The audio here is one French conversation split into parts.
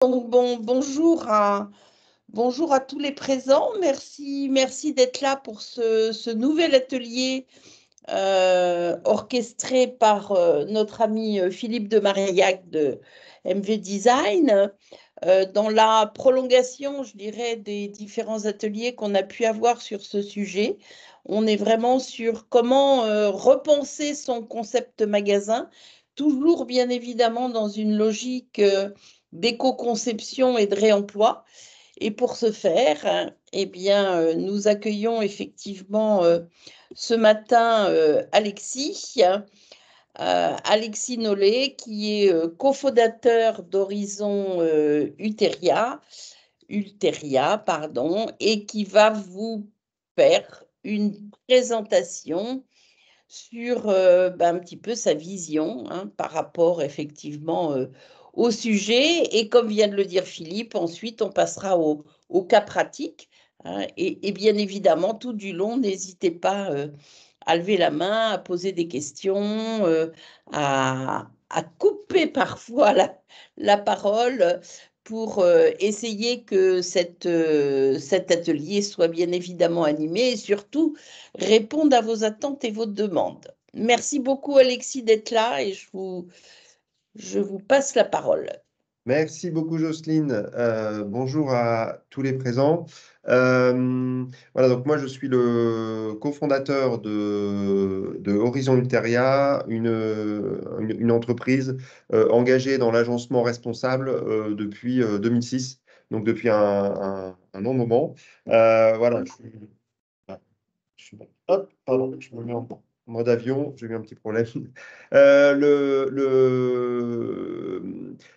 Donc, bonjour à tous les présents. Merci d'être là pour ce nouvel atelier orchestré par notre ami Philippe de Marillac de MV Design. Dans la prolongation, je dirais, des différents ateliers qu'on a pu avoir sur ce sujet, on est vraiment sur comment repenser son concept magasin, toujours bien évidemment dans une logique d'éco-conception et de réemploi. Et pour ce faire, eh bien, nous accueillons effectivement ce matin Alexis Nollet, qui est cofondateur d'Horizon Ulteria, pardon, et qui va vous faire une présentation sur un petit peu sa vision par rapport effectivement au sujet. Et comme vient de le dire Philippe, ensuite on passera au cas pratique. Et bien évidemment, tout du long, n'hésitez pas à lever la main, à poser des questions, à couper parfois la parole pour essayer que cet atelier soit bien évidemment animé et surtout réponde à vos attentes et vos demandes. Merci beaucoup Alexis d'être là et je vous passe la parole. Merci beaucoup, Jocelyne. Bonjour à tous les présents. Voilà, donc moi, je suis le cofondateur de Horizon Ulteria, une entreprise engagée dans l'agencement responsable depuis 2006, donc depuis un long moment. Voilà, hop, pardon, je me mets en mode avion, j'ai eu un petit problème.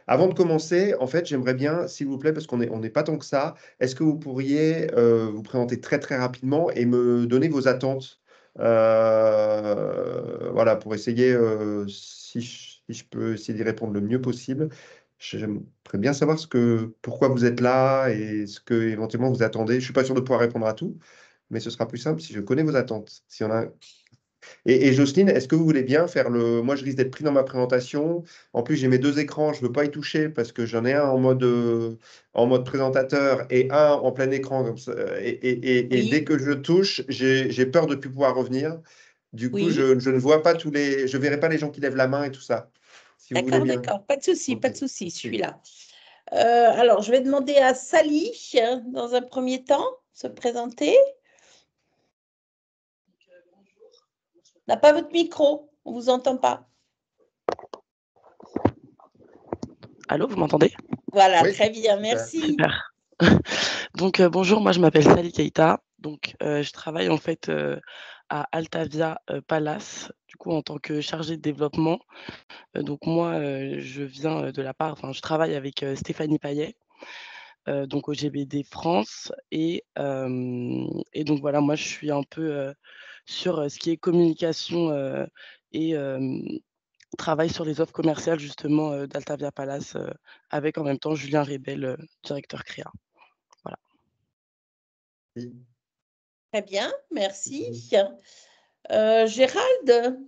Avant de commencer, en fait, j'aimerais bien, s'il vous plaît, parce on n'est pas tant que ça, est-ce que vous pourriez vous présenter très très rapidement et me donner vos attentes voilà, pour essayer, si je peux essayer d'y répondre le mieux possible. J'aimerais bien savoir pourquoi vous êtes là et ce que éventuellement vous attendez. Je ne suis pas sûr de pouvoir répondre à tout, mais ce sera plus simple si je connais vos attentes. Si on a... et Jocelyne, est-ce que vous voulez bien faire le... Moi, je risque d'être pris dans ma présentation. En plus, j'ai mes deux écrans, je ne veux pas y toucher parce que j'en ai un en mode présentateur et un en plein écran. Comme ça. Et dès Oui, que je touche, j'ai peur de ne plus pouvoir revenir. Du coup, oui, je ne vois pas je verrai pas les gens qui lèvent la main et tout ça. Si vous voulez bien. d'accord, Ok. pas de souci, je suis là. Alors, je vais demander à Sally, dans un premier temps, se présenter. N'a pas votre micro, on ne vous entend pas. Allô, vous m'entendez? Voilà, Oui, très bien, super. merci. Super. Donc bonjour, moi je m'appelle Sally Keita. Donc je travaille en fait à Altavia Palace, du coup en tant que chargée de développement. Donc moi je viens de la part, enfin je travaille avec Stéphanie Payet, donc au GBD France et donc voilà, moi je suis un peu sur ce qui est communication et travaille sur les offres commerciales justement d'Altavia Palace avec en même temps Julien Rebel, directeur créa. Voilà. Très bien, merci. Gérald,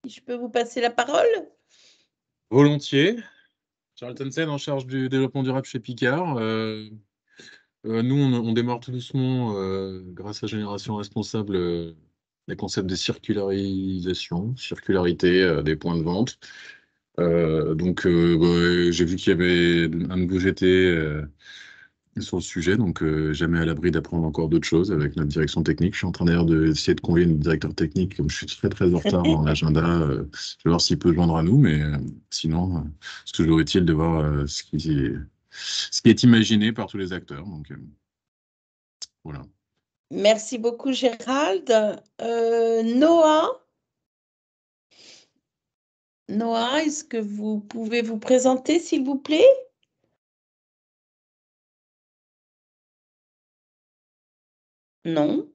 si je peux vous passer la parole. Volontiers. Charles Tansen en charge du développement durable chez Picard. Nous, on démarre tout doucement grâce à Génération Responsable les concepts de circularisation, circularité des points de vente. J'ai vu qu'il y avait un nouveau GT sur le sujet, donc jamais à l'abri d'apprendre encore d'autres choses avec notre direction technique. Je suis en train d'ailleurs d'essayer de convier notre directeur technique, comme je suis très très en retard dans l'agenda. Je vais voir s'il peut joindre à nous, mais sinon, c'est toujours utile de voir ce qui est imaginé par tous les acteurs. Donc voilà. Merci beaucoup, Gérald. Noah, est-ce que vous pouvez vous présenter, s'il vous plaît? Non.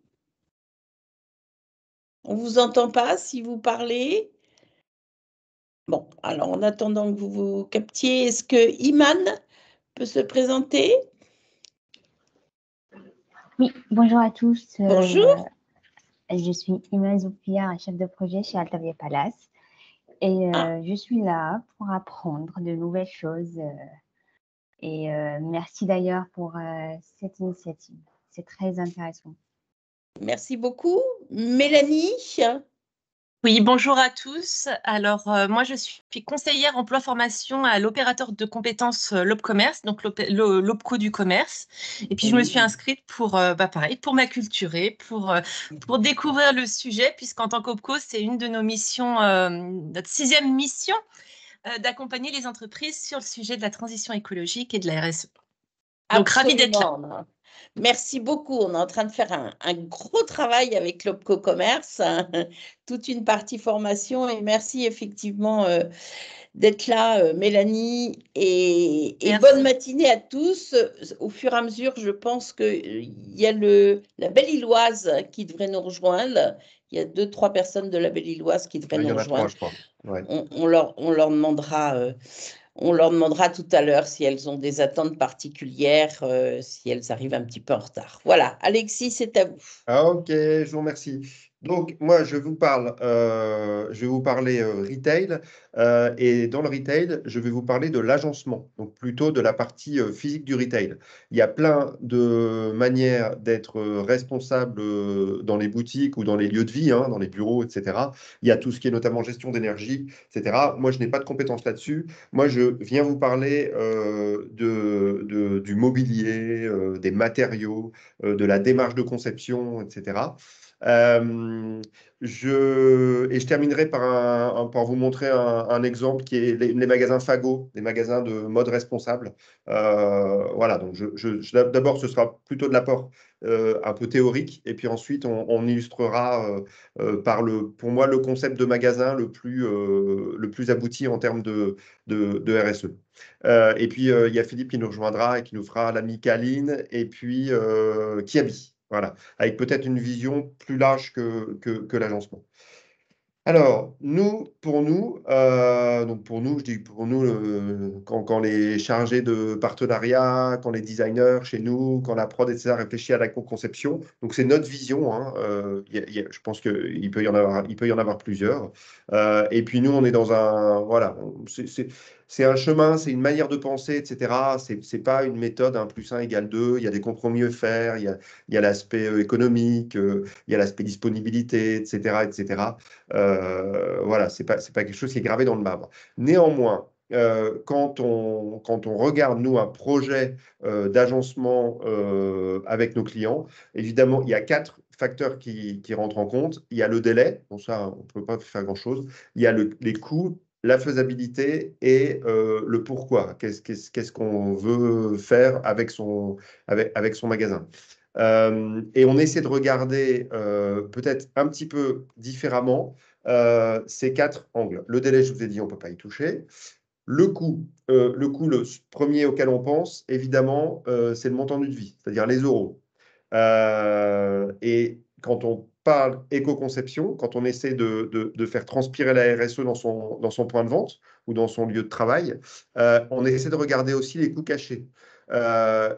On ne vous entend pas si vous parlez. Bon, alors en attendant que vous vous captiez, est-ce que Iman peut se présenter? Oui, bonjour à tous. Bonjour. Je suis Iman Zoupia, chef de projet chez Altavia Palace. Et je suis là pour apprendre de nouvelles choses Et merci d'ailleurs pour cette initiative. C'est très intéressant. Merci beaucoup. Mélanie? Oui, bonjour à tous. Alors, moi, je suis conseillère emploi-formation à l'opérateur de compétences l'OPCommerce, donc l'OPCO du commerce. Et puis, je me suis inscrite pour, pareil, pour m'acculturer, pour découvrir le sujet, puisqu'en tant qu'OPCO, c'est une de nos missions, notre 6e mission, d'accompagner les entreprises sur le sujet de la transition écologique et de la RSE. Donc, ravie d'être là. Absolument. Merci beaucoup. On est en train de faire un gros travail avec l'OPCO Commerce, toute une partie formation. Et merci effectivement d'être là, Mélanie. Et Merci. bonne matinée à tous. Au fur et à mesure, je pense qu'il y a la Belle-Îloise qui devrait nous rejoindre. Il y a 2-3 personnes de la Belle-Îloise qui devraient nous rejoindre. Il y en a 3, je crois. Ouais. On leur demandera. On leur demandera tout à l'heure si elles ont des attentes particulières, si elles arrivent un petit peu en retard. Voilà, Alexis, c'est à vous. Ah, ok, je vous remercie. Donc, moi, je vais vous parler retail. Et dans le retail, je vais vous parler de l'agencement, donc plutôt de la partie physique du retail. Il y a plein de manières d'être responsable dans les boutiques ou dans les lieux de vie, hein, dans les bureaux, etc. Il y a tout ce qui est notamment gestion d'énergie, etc. Moi, je n'ai pas de compétences là-dessus. Moi, je viens vous parler du mobilier, des matériaux, de la démarche de conception, etc. Je terminerai par vous montrer un exemple qui est les magasins Fago, les magasins de mode responsable. Voilà, donc d'abord, ce sera plutôt de l'apport un peu théorique, et puis ensuite, on illustrera pour moi, le concept de magasin le plus abouti en termes de RSE. Et puis, il y a Philippe qui nous rejoindra et qui nous fera l'ami Kaline, et puis Kiabi. Voilà, avec peut-être une vision plus large que l'agencement. Alors, pour nous, je dis pour nous, quand les chargés de partenariat, quand les designers chez nous, quand la prod, etc., réfléchit à la conception, donc c'est notre vision, hein, je pense qu'il peut y en avoir plusieurs. Et puis nous, on est dans voilà, c'est un chemin, c'est une manière de penser, etc. C'est pas une méthode 1 + 1 = 2. Il y a des compromis à faire, il y a l'aspect économique, il y a l'aspect disponibilité, etc., etc. Voilà, c'est pas quelque chose qui est gravé dans le marbre. Néanmoins, quand on regarde, nous, un projet d'agencement avec nos clients, évidemment, il y a 4 facteurs qui rentrent en compte. Il y a le délai, bon ça, on ne peut pas faire grand-chose. Il y a les coûts, la faisabilité et le pourquoi. Qu'est-ce qu'on veut faire avec son magasin. Et on essaie de regarder peut-être un petit peu différemment ces 4 angles. Le délai, je vous ai dit, on ne peut pas y toucher. Le coût, le premier auquel on pense, évidemment, c'est le montant de vie, c'est-à-dire les euros. Et quand on parle éco-conception, quand on essaie de faire transpirer la RSE dans son point de vente ou dans son lieu de travail, on essaie de regarder aussi les coûts cachés.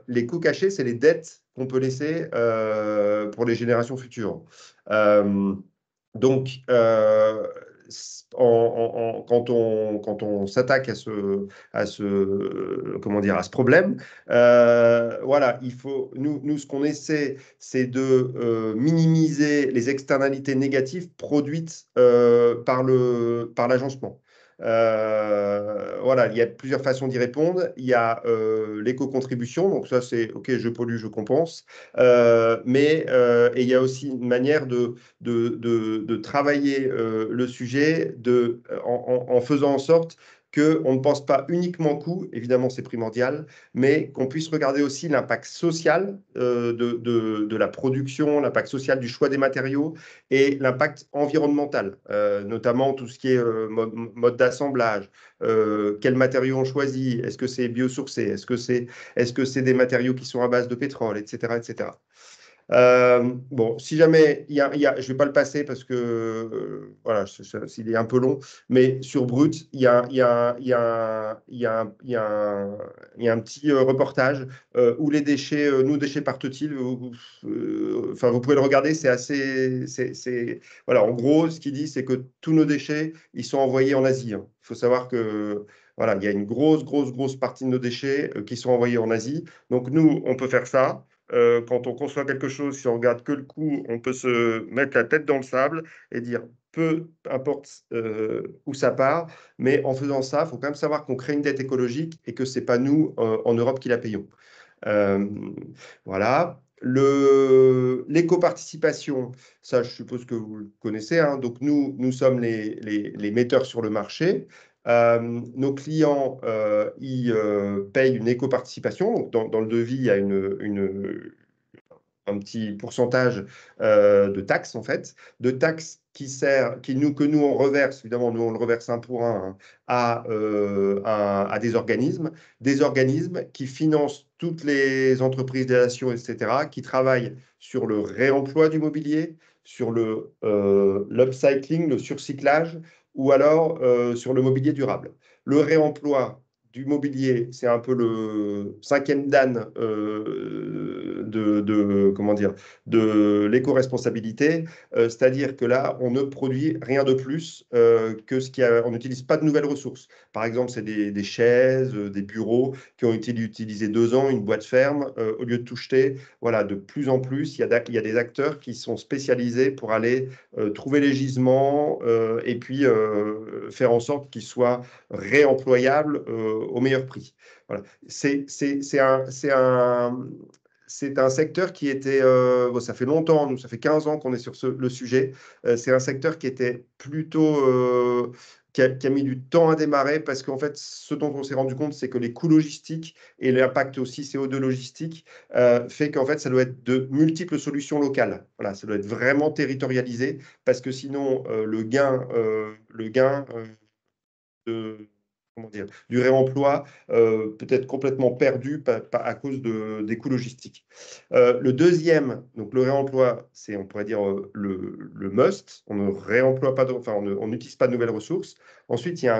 Les coûts cachés, c'est les dettes qu'on peut laisser pour les générations futures. Donc, quand on s'attaque à ce problème, voilà, nous, ce qu'on essaie, c'est de minimiser les externalités négatives produites par l'agencement. Voilà, il y a plusieurs façons d'y répondre. Il y a l'éco-contribution, donc ça c'est OK, je pollue, je compense. Et il y a aussi une manière de travailler le sujet en faisant en sorte qu'on ne pense pas uniquement coût, évidemment c'est primordial, mais qu'on puisse regarder aussi l'impact social de la production, l'impact social du choix des matériaux et l'impact environnemental, notamment tout ce qui est mode d'assemblage, quels matériaux on choisit, est-ce que c'est biosourcé, est-ce que c'est des matériaux qui sont à base de pétrole, etc., etc. Bon, si jamais, je ne vais pas le passer parce que voilà, il est un peu long, mais sur Brut, il y a un petit reportage où les déchets, nos déchets partent-ils, enfin, vous pouvez le regarder, c'est assez, voilà, en gros, ce qu'il dit, c'est que tous nos déchets, ils sont envoyés en Asie, hein. Il faut savoir que Voilà, il y a une grosse partie de nos déchets qui sont envoyés en Asie. Donc nous, on peut faire ça. Quand on conçoit quelque chose, si on regarde que le coût, on peut se mettre la tête dans le sable et dire peu importe où ça part, mais en faisant ça, il faut quand même savoir qu'on crée une dette écologique et que ce n'est pas nous en Europe qui la payons. Voilà. L'éco-participation, ça, je suppose que vous le connaissez, hein. Donc, nous sommes les metteurs sur le marché. Nos clients, ils payent une éco-participation. Donc, dans le devis, il y a un petit pourcentage de taxes, en fait, de taxes que nous, on reverse, évidemment, nous, on le reverse un pour un, hein, à des organismes qui financent toutes les entreprises d'aviation, etc., qui travaillent sur le réemploi du mobilier, sur l'upcycling, le surcyclage, ou alors sur le mobilier durable. Le réemploi du mobilier, c'est un peu le cinquième dan comment dire, de l'éco-responsabilité, c'est-à-dire que là, on ne produit rien de plus que on n'utilise pas de nouvelles ressources. Par exemple, c'est des chaises, des bureaux qui ont été utilisés 2 ans, une boîte ferme, au lieu de tout jeter. Voilà, de plus en plus, il y a des acteurs qui sont spécialisés pour aller trouver les gisements et puis faire en sorte qu'ils soient réemployables au meilleur prix. Voilà. C'est un secteur qui était, bon, ça fait longtemps, nous, ça fait 15 ans qu'on est sur le sujet. C'est un secteur qui était plutôt, qui a mis du temps à démarrer parce qu'en fait, ce dont on s'est rendu compte, c'est que les coûts logistiques et l'impact aussi CO2 logistique fait qu'en fait, ça doit être de multiples solutions locales. Voilà, ça doit être vraiment territorialisé parce que sinon, le gain de, comment dire, du réemploi peut être complètement perdu à cause des coûts logistiques. Le deuxième, donc le réemploi, c'est, on pourrait dire, le must. On ne réemploie pas, enfin, on n'utilise pas de nouvelles ressources. Ensuite, il y a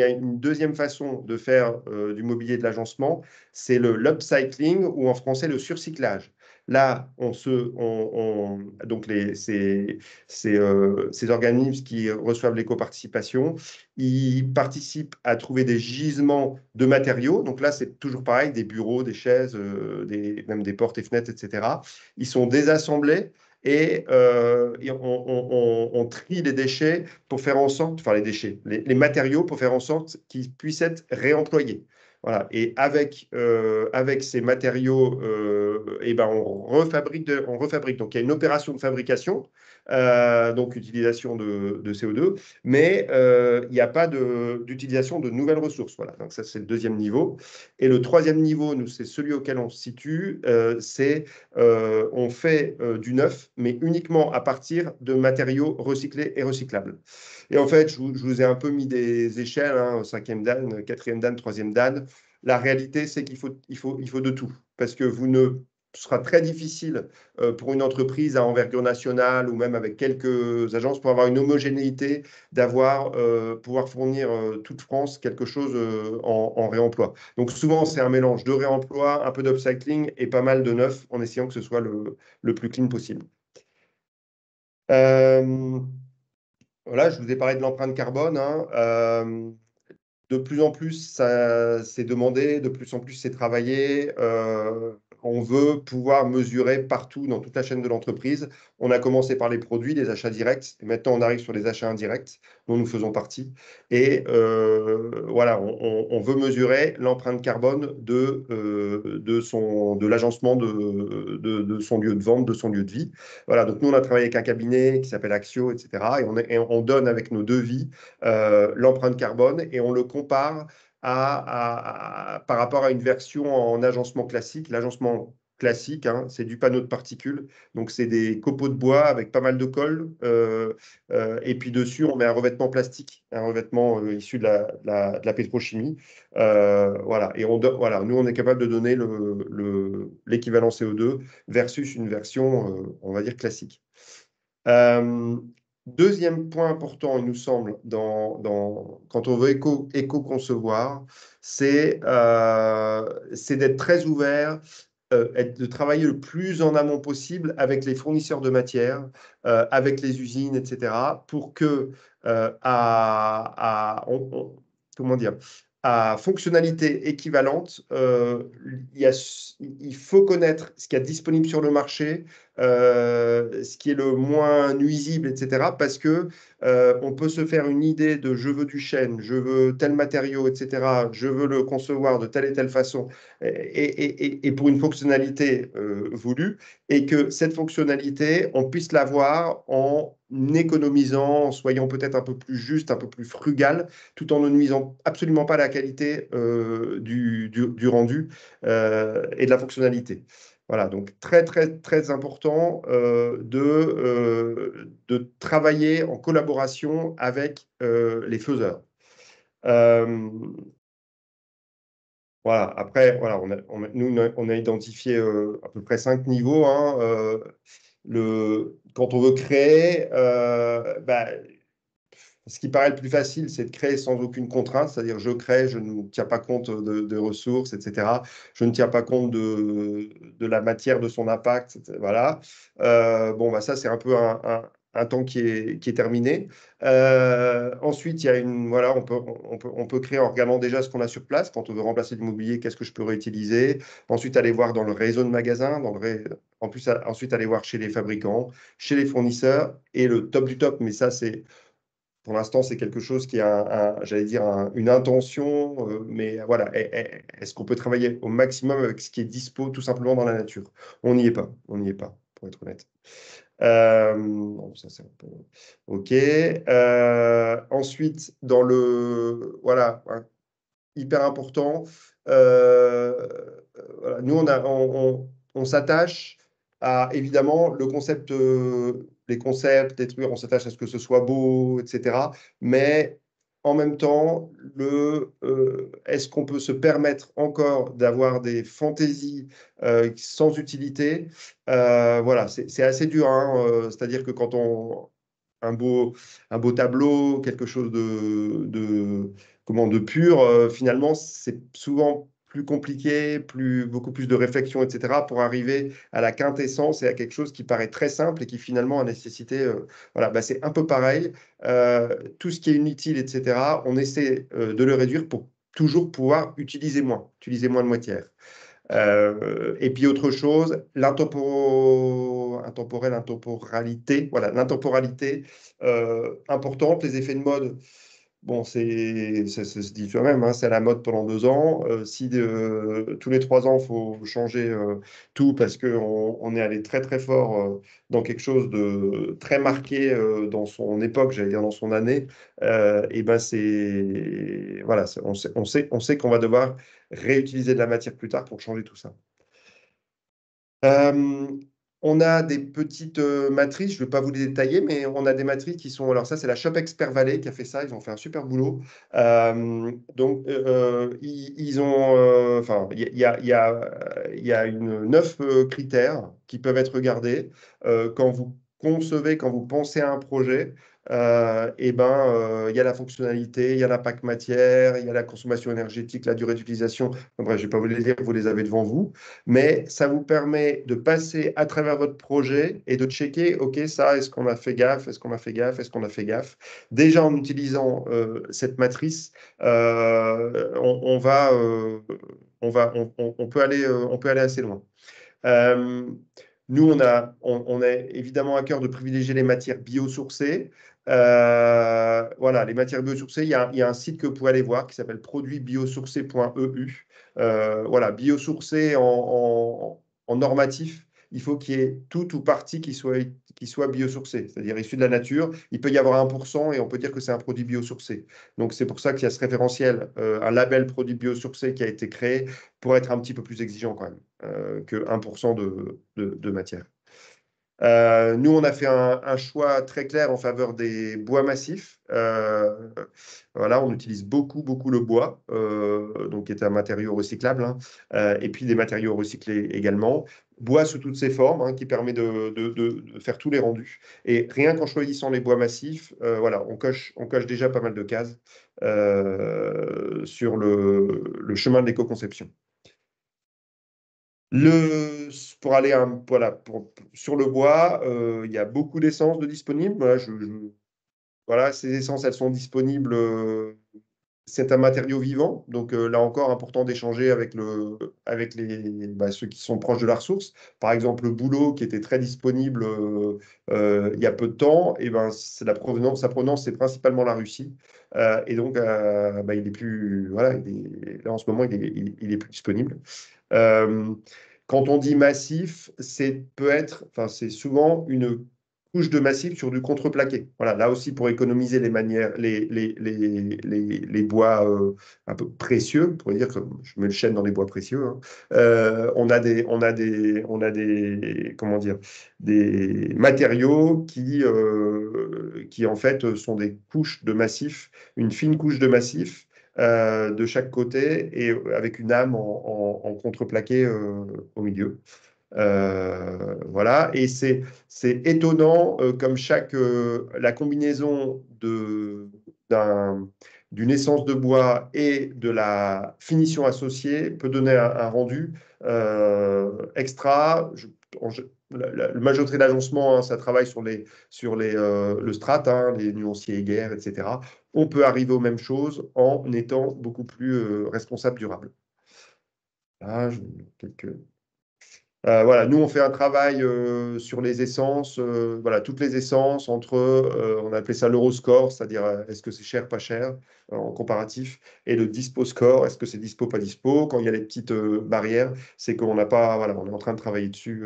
une deuxième façon de faire du mobilier de l'agencement, c'est l'upcycling ou en français le surcyclage. Là, donc ces organismes qui reçoivent l'éco-participation, ils participent à trouver des gisements de matériaux. Donc là, c'est toujours pareil, des bureaux, des chaises, même des portes et fenêtres, etc. Ils sont désassemblés et on trie les déchets pour faire en sorte, enfin les déchets, les matériaux pour faire en sorte qu'ils puissent être réemployés. Voilà. Et avec ces matériaux, eh ben, on refabrique. Donc, il y a une opération de fabrication, donc utilisation de CO2, mais il n'y a pas d'utilisation de nouvelles ressources. Voilà. Donc, ça, c'est le deuxième niveau. Et le troisième niveau, nous, c'est celui auquel on se situe, on fait du neuf, mais uniquement à partir de matériaux recyclés et recyclables. Et en fait, je vous ai un peu mis des échelles, hein, cinquième dan, quatrième dan, troisième dan. La réalité, c'est qu'il faut de tout. Parce que ce sera très difficile pour une entreprise à envergure nationale ou même avec quelques agences pour avoir une homogénéité, pouvoir fournir toute France quelque chose en réemploi. Donc souvent, c'est un mélange de réemploi, un peu d'upcycling et pas mal de neuf en essayant que ce soit le plus clean possible. Voilà, je vous ai parlé de l'empreinte carbone, hein. De plus en plus, ça c'est demandé, de plus en plus, c'est travaillé. On veut pouvoir mesurer partout dans toute la chaîne de l'entreprise. On a commencé par les produits, les achats directs, et maintenant on arrive sur les achats indirects, dont nous faisons partie. Et voilà, on veut mesurer l'empreinte carbone de l'agencement de son lieu de vente, de son lieu de vie. Voilà, donc nous, on a travaillé avec un cabinet qui s'appelle Axio, etc. Et on donne avec nos devis l'empreinte carbone et on le compare par rapport à une version en agencement classique. L'agencement classique, hein, c'est du panneau de particules. Donc, c'est des copeaux de bois avec pas mal de colle. Et puis dessus, on met un revêtement plastique, un revêtement issu de la pétrochimie. Voilà. Et voilà, nous, on est capable de donner l'équivalent CO2 versus une version, on va dire, classique. Deuxième point important, il nous semble, quand on veut éco-concevoir, c'est d'être très ouvert, de travailler le plus en amont possible avec les fournisseurs de matières, avec les usines, etc., pour que, comment dire, à fonctionnalité équivalente, il faut connaître ce qu'il y a disponible sur le marché, ce qui est le moins nuisible, etc. Parce que on peut se faire une idée de je veux du chêne, je veux tel matériau, etc. Je veux le concevoir de telle et telle façon, et pour une fonctionnalité voulue, et que cette fonctionnalité, on puisse l'avoir en économisant, en soyant peut-être un peu plus juste, un peu plus frugal, tout en ne nuisant absolument pas à la qualité du rendu et de la fonctionnalité. Voilà, donc très, très, très important de travailler en collaboration avec les faiseurs. Voilà, après, voilà, on a identifié à peu près 5 niveaux. Hein, quand on veut créer, ce qui paraît le plus facile, c'est de créer sans aucune contrainte, c'est-à-dire je crée, je ne tiens pas compte de ressources, etc. Je ne tiens pas compte de la matière, de son impact, etc. Voilà. Bon, bah, ça, c'est un peu un temps qui est terminé. Ensuite, il y a voilà, on peut créer en regardant déjà ce qu'on a sur place. Quand on veut remplacer l'immobilier, qu'est-ce que je peux réutiliser? Ensuite, aller voir dans le réseau de magasins, ensuite aller voir chez les fabricants, chez les fournisseurs. Et le top du top, mais ça, pour l'instant, c'est quelque chose qui a, j'allais dire, une intention, mais voilà, est-ce qu'on peut travailler au maximum avec ce qui est dispo tout simplement dans la nature? On n'y est pas, pour être honnête. Bon, ça, c'est un peu... OK. Ensuite, voilà, hyper important, voilà, nous, on s'attache à, évidemment, les concepts, les trucs, on s'attache à ce que ce soit beau, etc. Mais en même temps, est-ce qu'on peut se permettre encore d'avoir des fantaisies sans utilité? Voilà, c'est assez dur, hein, c'est-à-dire que quand un beau tableau, quelque chose de pur, finalement, c'est souvent plus compliqué, beaucoup plus de réflexion, etc., pour arriver à la quintessence et à quelque chose qui paraît très simple et qui finalement a nécessité. Voilà, bah, c'est un peu pareil. Tout ce qui est inutile, etc., on essaie de le réduire pour toujours pouvoir utiliser moins de matière. Et puis autre chose, l'intemporalité, voilà, l'intemporalité importante, les effets de mode. Bon, ça se dit soi-même, hein, c'est à la mode pendant 2 ans. Si tous les 3 ans, il faut changer tout parce qu'on est allé très très fort dans quelque chose de très marqué dans son époque, j'allais dire dans son année, et ben voilà, on sait qu'on va devoir réutiliser de la matière plus tard pour changer tout ça. On a des petites matrices, je ne vais pas vous les détailler, mais on a des matrices qui sont. Alors, ça, c'est la Shop Expert Valley qui a fait ça. Ils ont fait un super boulot. Donc, ils ont. Enfin, il y a 9 critères qui peuvent être regardés quand vous concevez, quand vous pensez à un projet. Il y a la fonctionnalité, il y a l'impact matière, il y a la consommation énergétique, la durée d'utilisation. Bref, je ne vais pas vous les lire, vous les avez devant vous. Mais ça vous permet de passer à travers votre projet et de checker, OK, ça, est-ce qu'on a fait gaffe? Est-ce qu'on a fait gaffe? Est-ce qu'on a fait gaffe? Déjà, en utilisant cette matrice, on peut aller assez loin. Nous, on a évidemment à cœur de privilégier les matières biosourcées. Voilà, les matières biosourcées, il y a un site que vous pouvez aller voir qui s'appelle produitsbiosourcés.eu. Voilà, biosourcé en normatif, il faut qu'il y ait tout ou partie qui soit biosourcé, c'est-à-dire issu de la nature. Il peut y avoir 1% et on peut dire que c'est un produit biosourcé. Donc, c'est pour ça qu'il y a ce référentiel, un label produit biosourcé qui a été créé pour être un petit peu plus exigeant quand même que 1% de matière. Nous, on a fait un choix très clair en faveur des bois massifs. Voilà, on utilise beaucoup le bois, donc qui est un matériau recyclable, hein, et puis des matériaux recyclés également. Bois sous toutes ses formes, hein, qui permet de faire tous les rendus. Et rien qu'en choisissant les bois massifs, voilà, on coche déjà pas mal de cases sur le chemin de l'éco-conception. Pour aller voilà, sur le bois, il y a beaucoup d'essences de disponibles. Voilà, ces essences, elles sont disponibles c'est un matériau vivant, donc là encore, important d'échanger avec ceux qui sont proches de la ressource. Par exemple, le bouleau qui était très disponible il y a peu de temps, et ben, sa provenance, c'est principalement la Russie. Et donc, il est plus, voilà, là en ce moment, il est plus disponible. Euh, Quand on dit massif, c'est souvent une couche de massif sur du contreplaqué. Voilà, là aussi pour économiser les bois un peu précieux, on pourrait dire que je mets le chêne dans les bois précieux. Hein. Comment dire, des matériaux qui en fait sont des couches de massif, une fine couche de massif de chaque côté et avec une âme en contreplaqué au milieu. Voilà, et c'est étonnant comme la combinaison d'une essence de bois et de la finition associée peut donner un rendu extra. La majorité de l'agencement, hein, ça travaille le strat, hein, les nuanciers aiguerres, etc. On peut arriver aux mêmes choses en étant beaucoup plus responsable, durable. Là, quelques. Voilà, nous, on fait un travail sur les essences, voilà, toutes les essences on appelait ça l'Euroscore, c'est-à-dire est-ce que c'est cher, pas cher, en comparatif, et le Dispo Score, est-ce que c'est dispo, pas dispo. Quand il y a les petites barrières, c'est qu'on n'a pas, voilà, on est en train de travailler dessus,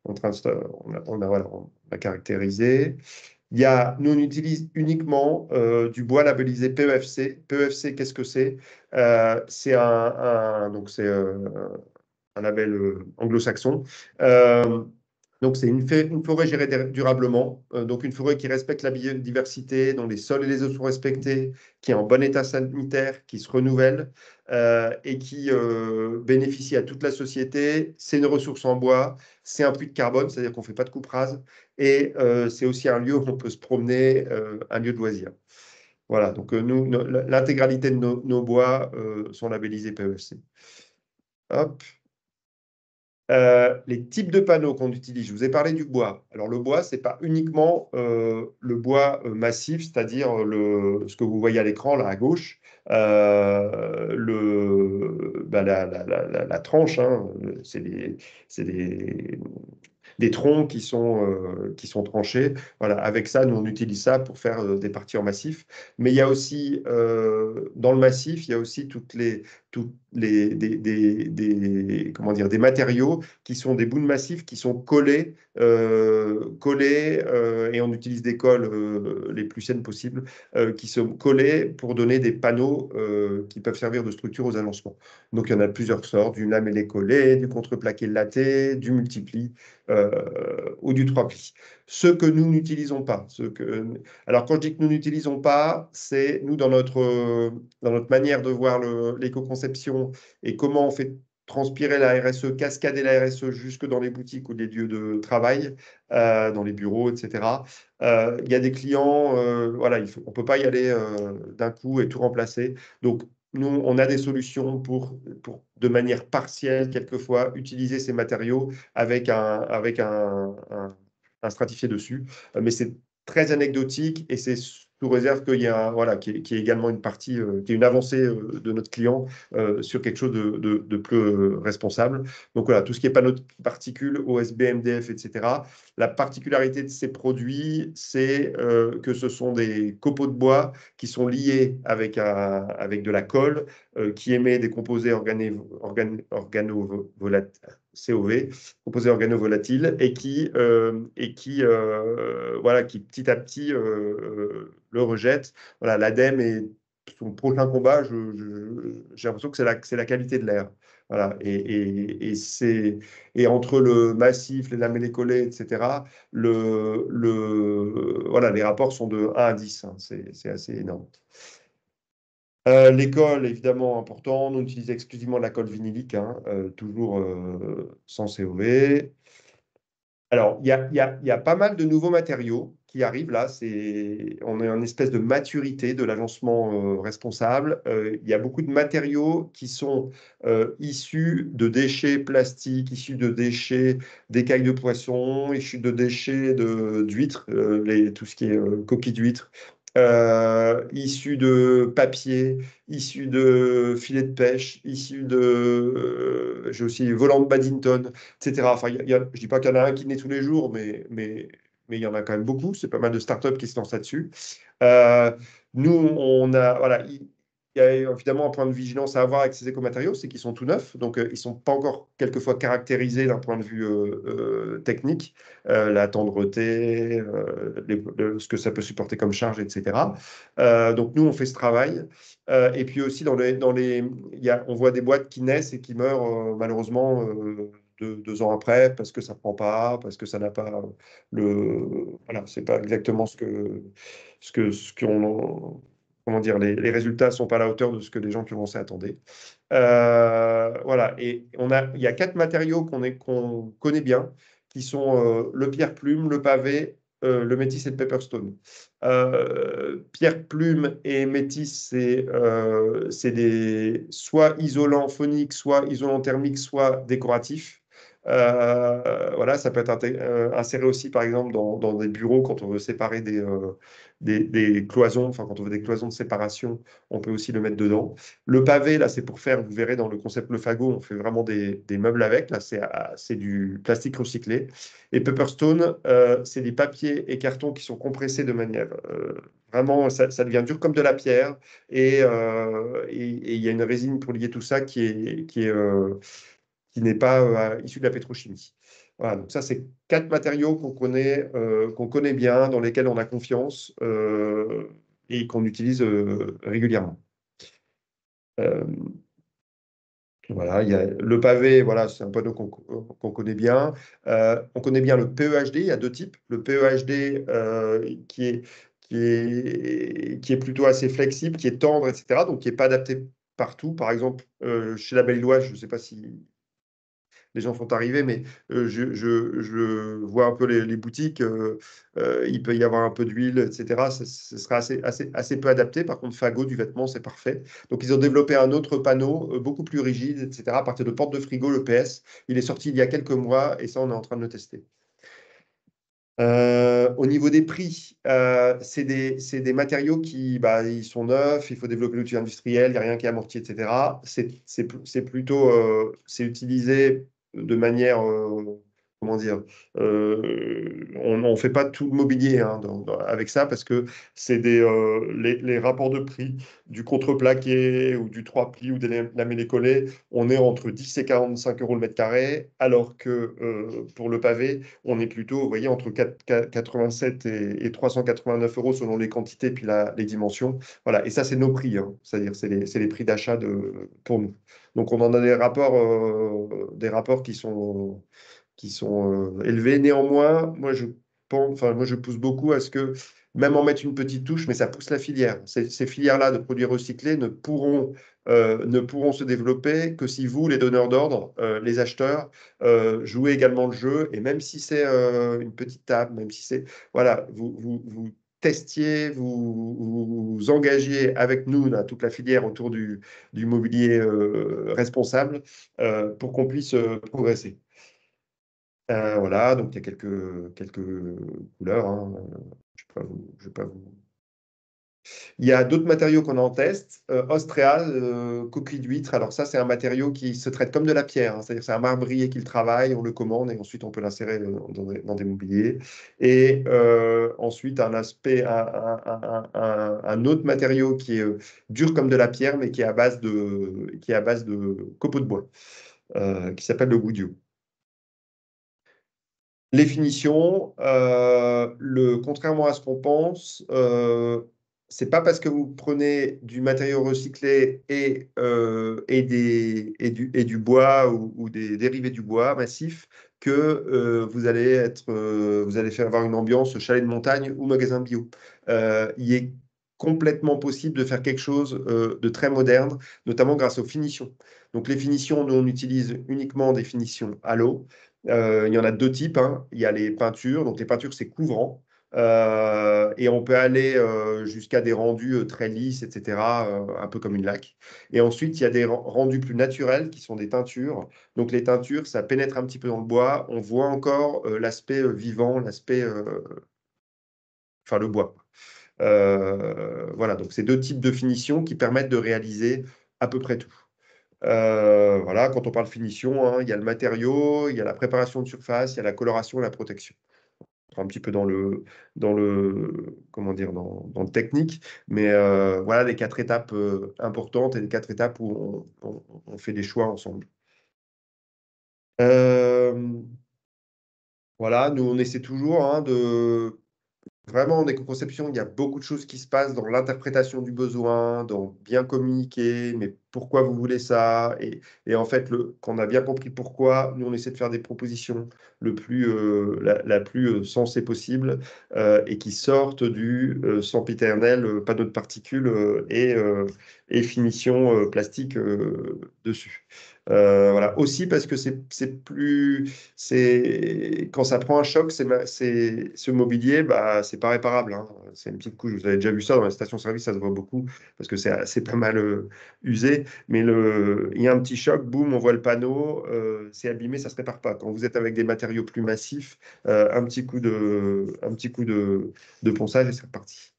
voilà, on a caractérisé. Nous, on utilise uniquement du bois labellisé PEFC. PEFC, qu'est-ce que c'est? Donc c'est un label anglo-saxon. Donc, c'est une forêt gérée durablement, donc une forêt qui respecte la biodiversité, dont les sols et les eaux sont respectés, qui est en bon état sanitaire, qui se renouvelle et qui bénéficie à toute la société. C'est une ressource en bois, c'est un puits de carbone, c'est-à-dire qu'on ne fait pas de coupe rase, et c'est aussi un lieu où on peut se promener, un lieu de loisir. Voilà, donc nous, l'intégralité de nos bois sont labellisés PEFC. Hop. Les types de panneaux qu'on utilise, je vous ai parlé du bois. Alors le bois, ce n'est pas uniquement le bois massif, c'est-à-dire ce que vous voyez à l'écran là à gauche, la tranche, hein, c'est des troncs qui sont tranchés. Voilà, avec ça, nous on utilise ça pour faire des parties en massif. Mais il y a aussi dans le massif, il y a aussi comment dire, des matériaux qui sont des bouts de massif qui sont collés, et on utilise des colles les plus saines possibles, qui sont collés pour donner des panneaux qui peuvent servir de structure aux agencements. Donc il y en a plusieurs sortes, du lamellé collé, du contreplaqué laté, du multipli ou du 3 plis. Ce que nous n'utilisons pas. Alors quand je dis que nous n'utilisons pas, c'est nous dans notre manière de voir l'éco-conception et comment on fait transpirer la RSE, cascader la RSE jusque dans les boutiques ou les lieux de travail, dans les bureaux, etc. Il y a des clients, voilà, on ne peut pas y aller d'un coup et tout remplacer. Donc, nous, on a des solutions pour de manière partielle, quelquefois, utiliser ces matériaux avec un stratifié dessus. Mais c'est très anecdotique et c'est sous réserve qu'il y a voilà, qui est également une partie, qui est une avancée de notre client sur quelque chose de plus responsable. Donc voilà, tout ce qui est panneaux de particules, OSB, MDF, etc. La particularité de ces produits, c'est que ce sont des copeaux de bois qui sont liés avec de la colle qui émet des composés COV, composés organovolatiles, et qui voilà, qui petit à petit le rejette. Voilà, l'ADEME est son prochain combat. J'ai l'impression que c'est la qualité de l'air. Voilà, et entre le massif, les lamellés collés, etc., voilà, les rapports sont de 1 à 10. Hein, c'est assez énorme. Les colles, évidemment, important. On utilise exclusivement la colle vinylique, hein, toujours sans COV. Alors, il y a pas mal de nouveaux matériaux qui arrivent là. On est en espèce de maturité de l'agencement responsable. Il y a beaucoup de matériaux qui sont issus de déchets plastiques, issus de déchets d'écailles de poisson, issus de déchets d'huîtres, tout ce qui est coquilles d'huîtres, issus de papier, issus de filets de pêche, issus de... j'ai aussi volant de badminton, etc. Enfin, je ne dis pas qu'il y en a un qui naît tous les jours, mais il y en a quand même beaucoup. C'est pas mal de startups qui se lancent là-dessus. Euh, Nous, on a... Voilà, il y a évidemment un point de vigilance à avoir avec ces écomatériaux, c'est qu'ils sont tout neufs, donc ils ne sont pas encore quelquefois caractérisés d'un point de vue technique, la tendreté, ce que ça peut supporter comme charge, etc. Donc nous, on fait ce travail. Et puis aussi, on voit des boîtes qui naissent et qui meurent malheureusement 2 ans après parce que ça ne prend pas, parce que ça n'a pas Voilà, c'est pas exactement ce qu'on comment dire, les résultats ne sont pas à la hauteur de ce que les gens qui ont lancé attendaient. Voilà, et il y a 4 matériaux qu'on connaît bien, qui sont le pierre-plume, le pavé, le métis et le pepperstone. Pierre-plume et métis, c'est des soit isolants phoniques, soit isolants thermiques, soit décoratifs. Voilà, ça peut être inséré aussi, par exemple, dans des bureaux quand on veut séparer des cloisons, enfin quand on veut des cloisons de séparation, on peut aussi le mettre dedans. Le pavé, là, c'est pour faire, vous verrez dans le concept Le Fagot, on fait vraiment des meubles avec. Là, c'est du plastique recyclé. Et Pepperstone, c'est des papiers et cartons qui sont compressés de manière vraiment, ça devient dur comme de la pierre. Et il y a une résine pour lier tout ça qui n'est pas issue de la pétrochimie. Voilà, donc ça, c'est 4 matériaux qu'on connaît bien, dans lesquels on a confiance et qu'on utilise régulièrement. Euh, Voilà, il y a le pavé, voilà, c'est un panneau qu'on connaît bien. On connaît bien le PEHD, il y a 2 types. Le PEHD qui est plutôt assez flexible, qui est tendre, etc., donc qui n'est pas adapté partout. Par exemple, chez la Belle-Éloise, je ne sais pas si les gens sont arrivés, mais je vois un peu les boutiques, il peut y avoir un peu d'huile, etc. Ce sera assez peu adapté. Par contre, Fagot, du vêtement, c'est parfait. Donc, ils ont développé un autre panneau, beaucoup plus rigide, etc. À partir de porte de frigo, le PS. Il est sorti il y a quelques mois et ça, on est en train de le tester. Au niveau des prix, c'est des matériaux qui ils sont neufs, il faut développer l'outil industriel, il n'y a rien qui est amorti, etc. C'est plutôt c'est utilisé de manière, comment dire, on ne fait pas tout le mobilier hein, avec ça parce que c'est les rapports de prix du contreplaqué ou du 3 plis ou des lamellés collés, on est entre 10 et 45 euros le mètre carré, alors que pour le pavé, on est plutôt, vous voyez, entre 87 et 389 euros selon les quantités puis les dimensions. Voilà, et ça, c'est nos prix, hein. C'est-à-dire c'est les prix d'achat pour nous. Donc, on en a des rapports qui sont élevés. Néanmoins, moi, je pousse beaucoup à ce que, même en mettre une petite touche, mais ça pousse la filière. Ces filières-là de produits recyclés ne pourront se développer que si vous, les donneurs d'ordre, les acheteurs, jouez également le jeu. Et même si c'est une petite table, même si c'est... Voilà, vous testiez, vous engagiez avec nous, là, toute la filière autour du mobilier responsable pour qu'on puisse progresser. Voilà, donc il y a quelques couleurs, hein. Je vais pas vous... Il y a d'autres matériaux qu'on a en test. Ostréal, coquille d'huître. Alors ça, c'est un matériau qui se traite comme de la pierre, hein. C'est-à-dire c'est un marbrier qui le travaille, on le commande et ensuite on peut l'insérer dans des mobiliers. Et ensuite, un autre matériau qui est dur comme de la pierre, mais qui est à base de copeaux de bois, qui s'appelle le goudio. Les finitions, contrairement à ce qu'on pense, c'est pas parce que vous prenez du matériau recyclé et du bois ou des dérivés du bois massif que vous allez avoir une ambiance chalet de montagne ou magasin bio. Il est complètement possible de faire quelque chose de très moderne, notamment grâce aux finitions. Donc les finitions, nous on utilise uniquement des finitions à l'eau. Il y en a 2 types, hein. Il y a les peintures. Donc, les peintures, c'est couvrant. Et on peut aller jusqu'à des rendus très lisses, etc., un peu comme une laque. Et ensuite, il y a des rendus plus naturels qui sont des teintures. Donc, les teintures, ça pénètre un petit peu dans le bois. On voit encore l'aspect vivant, enfin le bois. Voilà, donc c'est 2 types de finition qui permettent de réaliser à peu près tout. Voilà, quand on parle finition, hein, il y a le matériau, il y a la préparation de surface, il y a la coloration et la protection. Un petit peu comment dire, dans le technique, mais voilà les 4 étapes importantes et les 4 étapes où on fait des choix ensemble. Voilà, nous on essaie toujours hein, Vraiment, en éco-conception, il y a beaucoup de choses qui se passent dans l'interprétation du besoin, dans bien communiquer, mais pourquoi vous voulez ça? Et en fait, quand on a bien compris pourquoi, nous, on essaie de faire des propositions la plus sensée possible et qui sortent du sempiternel panneau de particules et finition plastique dessus. Voilà. Aussi parce que quand ça prend un choc, ce mobilier, bah, c'est pas réparable. Hein. C'est une petite couche. Vous avez déjà vu ça dans les stations-service, ça se voit beaucoup parce que c'est pas mal usé. Mais il y a un petit choc, boum, on voit le panneau, c'est abîmé, ça se répare pas. Quand vous êtes avec des matériaux plus massifs, un petit coup de ponçage et c'est reparti.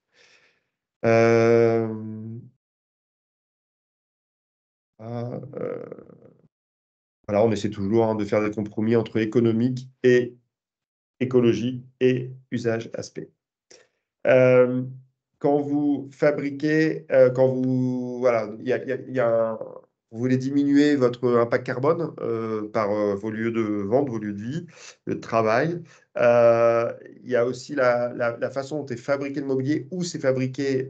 Voilà, on essaie toujours hein, de faire des compromis entre économique et écologie et usage aspect. Quand vous fabriquez, voilà, vous voulez diminuer votre impact carbone par vos lieux de vente, vos lieux de vie, de travail. Il y a aussi la façon dont est fabriqué le mobilier, où c'est fabriqué,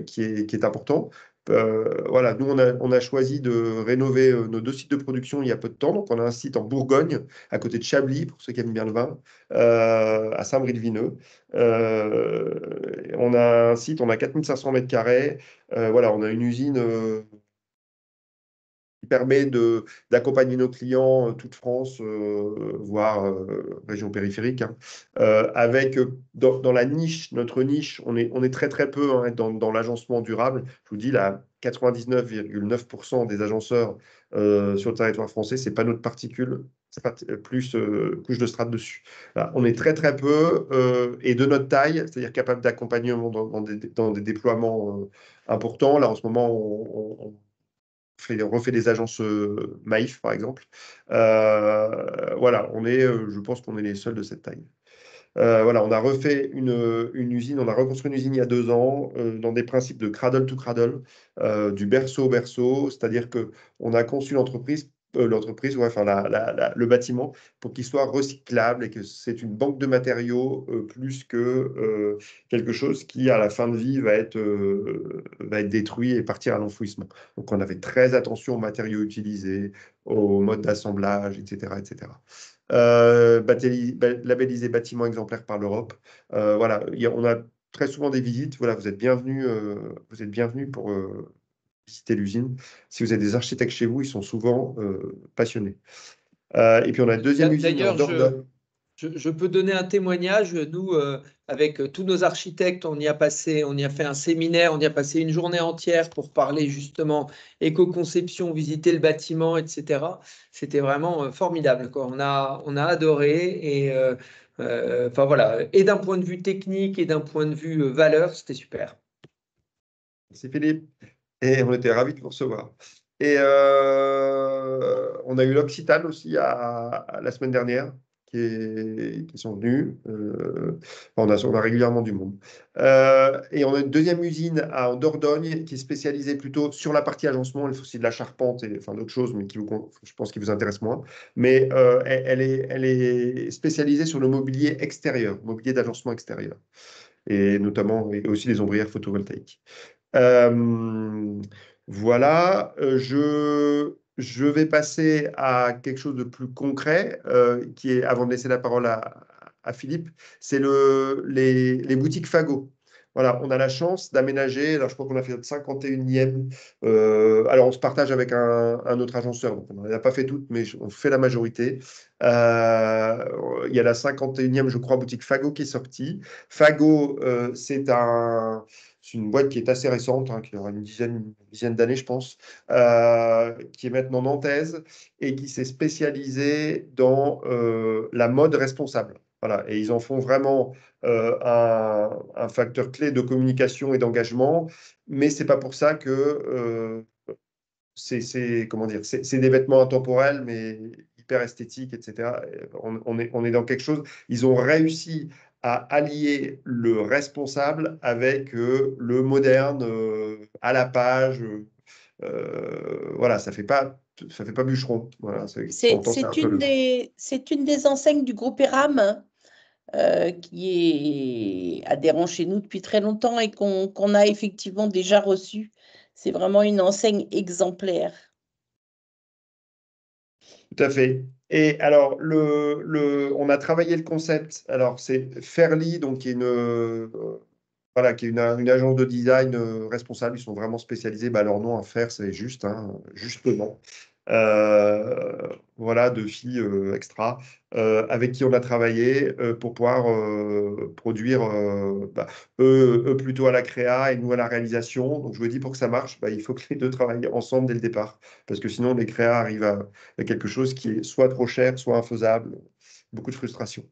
qui est important. Voilà, nous, on a choisi de rénover nos 2 sites de production il y a peu de temps. Donc, on a un site en Bourgogne, à côté de Chablis, pour ceux qui aiment bien le vin, à Saint-Brie-de-Vineux. On a un site, on a 4500 mètres carrés. Voilà, on a une usine qui permet d'accompagner nos clients toute France, voire région périphérique. Hein. Avec dans la niche, notre niche, on est très très peu hein, dans l'agencement durable. Je vous dis, là, 99,9% des agenceurs sur le territoire français, c'est panneaux de particules, plus couche de strate dessus. Voilà, on est très très peu et de notre taille, c'est-à-dire capable d'accompagnement dans des déploiements importants. Là, en ce moment, on refait des agences Maïf, par exemple. Voilà, je pense qu'on est les seuls de cette taille. Voilà, on a refait une usine, on a reconstruit une usine il y a 2 ans dans des principes de cradle to cradle, du berceau au berceau, c'est-à-dire qu'on a conçu l'entreprise, ouais, enfin le bâtiment, pour qu'il soit recyclable et que c'est une banque de matériaux plus que quelque chose qui, à la fin de vie, va être détruit et partir à l'enfouissement. Donc, on avait très attention aux matériaux utilisés, au mode d'assemblage, etc., etc. Labellisé bâtiment exemplaire par l'Europe. Voilà, on a très souvent des visites. Voilà, vous êtes bienvenus pour visiter l'usine. Si vous avez des architectes chez vous, ils sont souvent passionnés. Et puis on a une deuxième usine en D'ailleurs, Dordogne. je peux donner un témoignage. Nous, avec tous nos architectes, on y a fait un séminaire, on y a passé une journée entière pour parler justement éco-conception, visiter le bâtiment, etc. C'était vraiment formidable, quoi. On a adoré et enfin voilà, et d'un point de vue technique et d'un point de vue valeur, c'était super. Merci Philippe. Et on était ravis de vous recevoir. Et on a eu l'Occitane aussi la semaine dernière, qui sont venus. On a régulièrement du monde. Et on a une deuxième usine en Dordogne qui est spécialisée plutôt sur la partie agencement. Il faut aussi de la charpente et enfin, d'autres choses, mais je pense qui vous intéressent moins. Mais elle est spécialisée sur le mobilier extérieur, mobilier d'agencement extérieur. Et notamment, et aussi les ombrières photovoltaïques. Voilà, je vais passer à quelque chose de plus concret, qui est, avant de laisser la parole à Philippe, c'est les boutiques Fago. Voilà, on a la chance d'aménager, alors je crois qu'on a fait notre 51e, alors on se partage avec un autre agenceur, donc on n'a pas fait toutes, mais on fait la majorité. Il y a la 51e, je crois, boutique Fago qui est sortie. Fago, c'est une boîte qui est assez récente, hein, qui aura une dizaine d'années, je pense, qui est maintenant nantaise et qui s'est spécialisée dans la mode responsable. Voilà. Et ils en font vraiment un facteur clé de communication et d'engagement, mais c'est pas pour ça que comment dire, c'est des vêtements intemporels, mais hyper esthétiques, etc. On est dans quelque chose. Ils ont réussi à allier le responsable avec le moderne à la page. Voilà, ça fait pas bûcheron. Voilà, c'est une des enseignes du groupe Eram, hein, qui est adhérent chez nous depuis très longtemps et qu'on a effectivement déjà reçu. C'est vraiment une enseigne exemplaire. Tout à fait. Et alors, on a travaillé le concept. Alors, c'est Fairly, donc qui est voilà, qui est une agence de design responsable. Ils sont vraiment spécialisés. Bah, leur nom à faire, c'est juste, hein, justement. Voilà, deux filles extra avec qui on a travaillé pour pouvoir produire eux plutôt à la créa et nous à la réalisation. Donc je vous dis, pour que ça marche, bah, il faut que les deux travaillent ensemble dès le départ parce que sinon les créas arrivent à quelque chose qui est soit trop cher, soit infaisable. Beaucoup de frustration.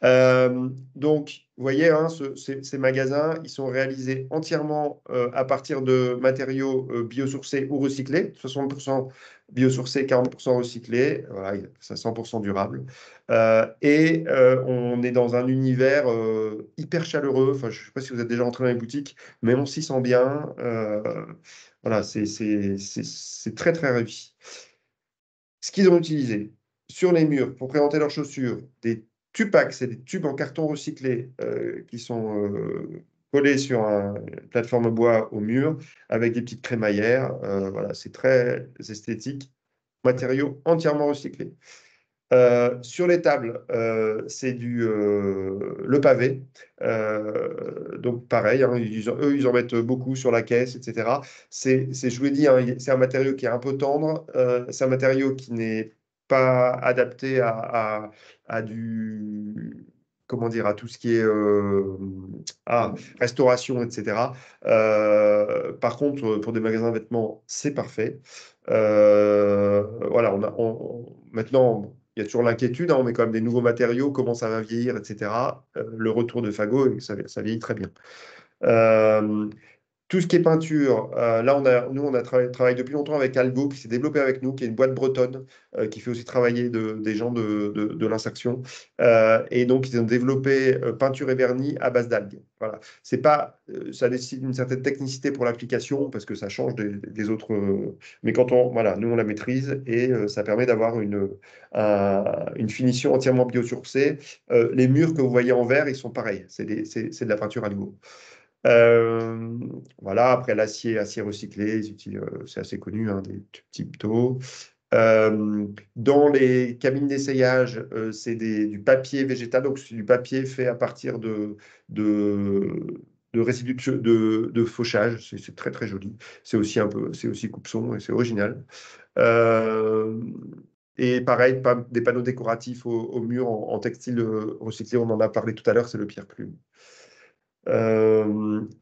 Donc, vous voyez, hein, ces magasins, ils sont réalisés entièrement à partir de matériaux biosourcés ou recyclés, 60% biosourcés, 40% recyclés, voilà, c'est 100% durable. On est dans un univers hyper chaleureux. Enfin, je ne sais pas si vous êtes déjà entré dans les boutiques, mais on s'y sent bien. Voilà, c'est très, très réussi. Ce qu'ils ont utilisé sur les murs pour présenter leurs chaussures, des Tupac, c'est des tubes en carton recyclé qui sont collés sur une plateforme bois au mur avec des petites crémaillères. Voilà, c'est très esthétique. Matériaux entièrement recyclés. Sur les tables, c'est le pavé. Donc pareil, hein, eux, ils en mettent beaucoup sur la caisse, etc. Je vous l'ai dit, hein, c'est un matériau qui est un peu tendre. C'est un matériau qui n'est pas adapté à comment dire, à tout ce qui est restauration, etc. Par contre, pour des magasins de vêtements, c'est parfait. Voilà, maintenant, il y a toujours l'inquiétude, hein, on met quand même des nouveaux matériaux, comment ça va vieillir, etc. Le retour de Fago, ça vieillit très bien. Tout ce qui est peinture, là, nous, on a travaillé depuis longtemps avec Algo, qui s'est développé avec nous, qui est une boîte bretonne, qui fait aussi travailler des gens de l'insertion. Et donc, ils ont développé peinture et vernis à base d'algues. Voilà. C'est pas, ça nécessite une certaine technicité pour l'application, parce que ça change des autres. Mais voilà, nous, on la maîtrise et ça permet d'avoir une finition entièrement biosourcée. Les murs que vous voyez en vert, ils sont pareils. C'est de la peinture Algo. Voilà, après l'acier recyclé, c'est assez connu, hein, des types taux. Dans les cabines d'essayage, c'est du papier végétal, donc c'est du papier fait à partir de résidus de fauchage. C'est très très joli. C'est aussi coupe-son et c'est original. Et pareil, des panneaux décoratifs au mur en textile recyclé, on en a parlé tout à l'heure, c'est le Pierre Plume.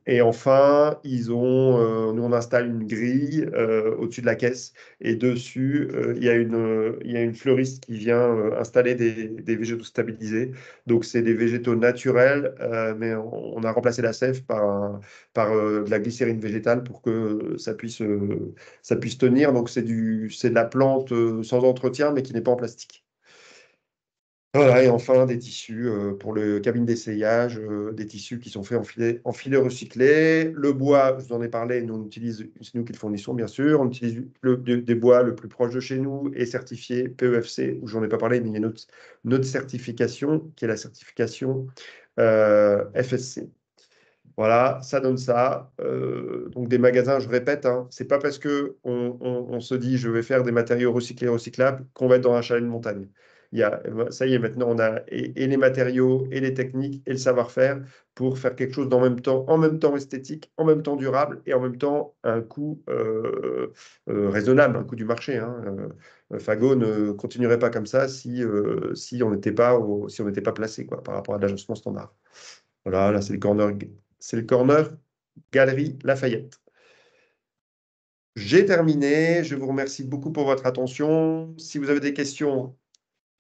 Et enfin, nous on installe une grille au-dessus de la caisse et dessus, il y a une fleuriste qui vient installer des végétaux stabilisés. Donc, c'est des végétaux naturels, mais on a remplacé la sève par de la glycérine végétale pour que ça puisse tenir. Donc, c'est de la plante sans entretien, mais qui n'est pas en plastique. Voilà, et enfin, des tissus pour le cabine d'essayage, des tissus qui sont faits en filet recyclé. Le bois, je vous en ai parlé, c'est nous qui le fournissons, bien sûr. On utilise des bois le plus proche de chez nous et certifié PEFC, où je n'en ai pas parlé, mais il y a une autre certification qui est la certification FSC. Voilà, ça donne ça. Donc des magasins, je répète, hein, c'est pas parce que on se dit je vais faire des matériaux recyclés, recyclables qu'on va être dans un chalet de montagne. Ça y est, maintenant on a et les matériaux, et les techniques, et le savoir-faire pour faire quelque chose en même temps esthétique, en même temps durable, et en même temps un coût raisonnable, un coût du marché. Hein. Fago ne continuerait pas comme ça si on n'était pas placé quoi, par rapport à l'agencement standard. Voilà, là c'est le corner Galerie Lafayette. J'ai terminé. Je vous remercie beaucoup pour votre attention. Si vous avez des questions,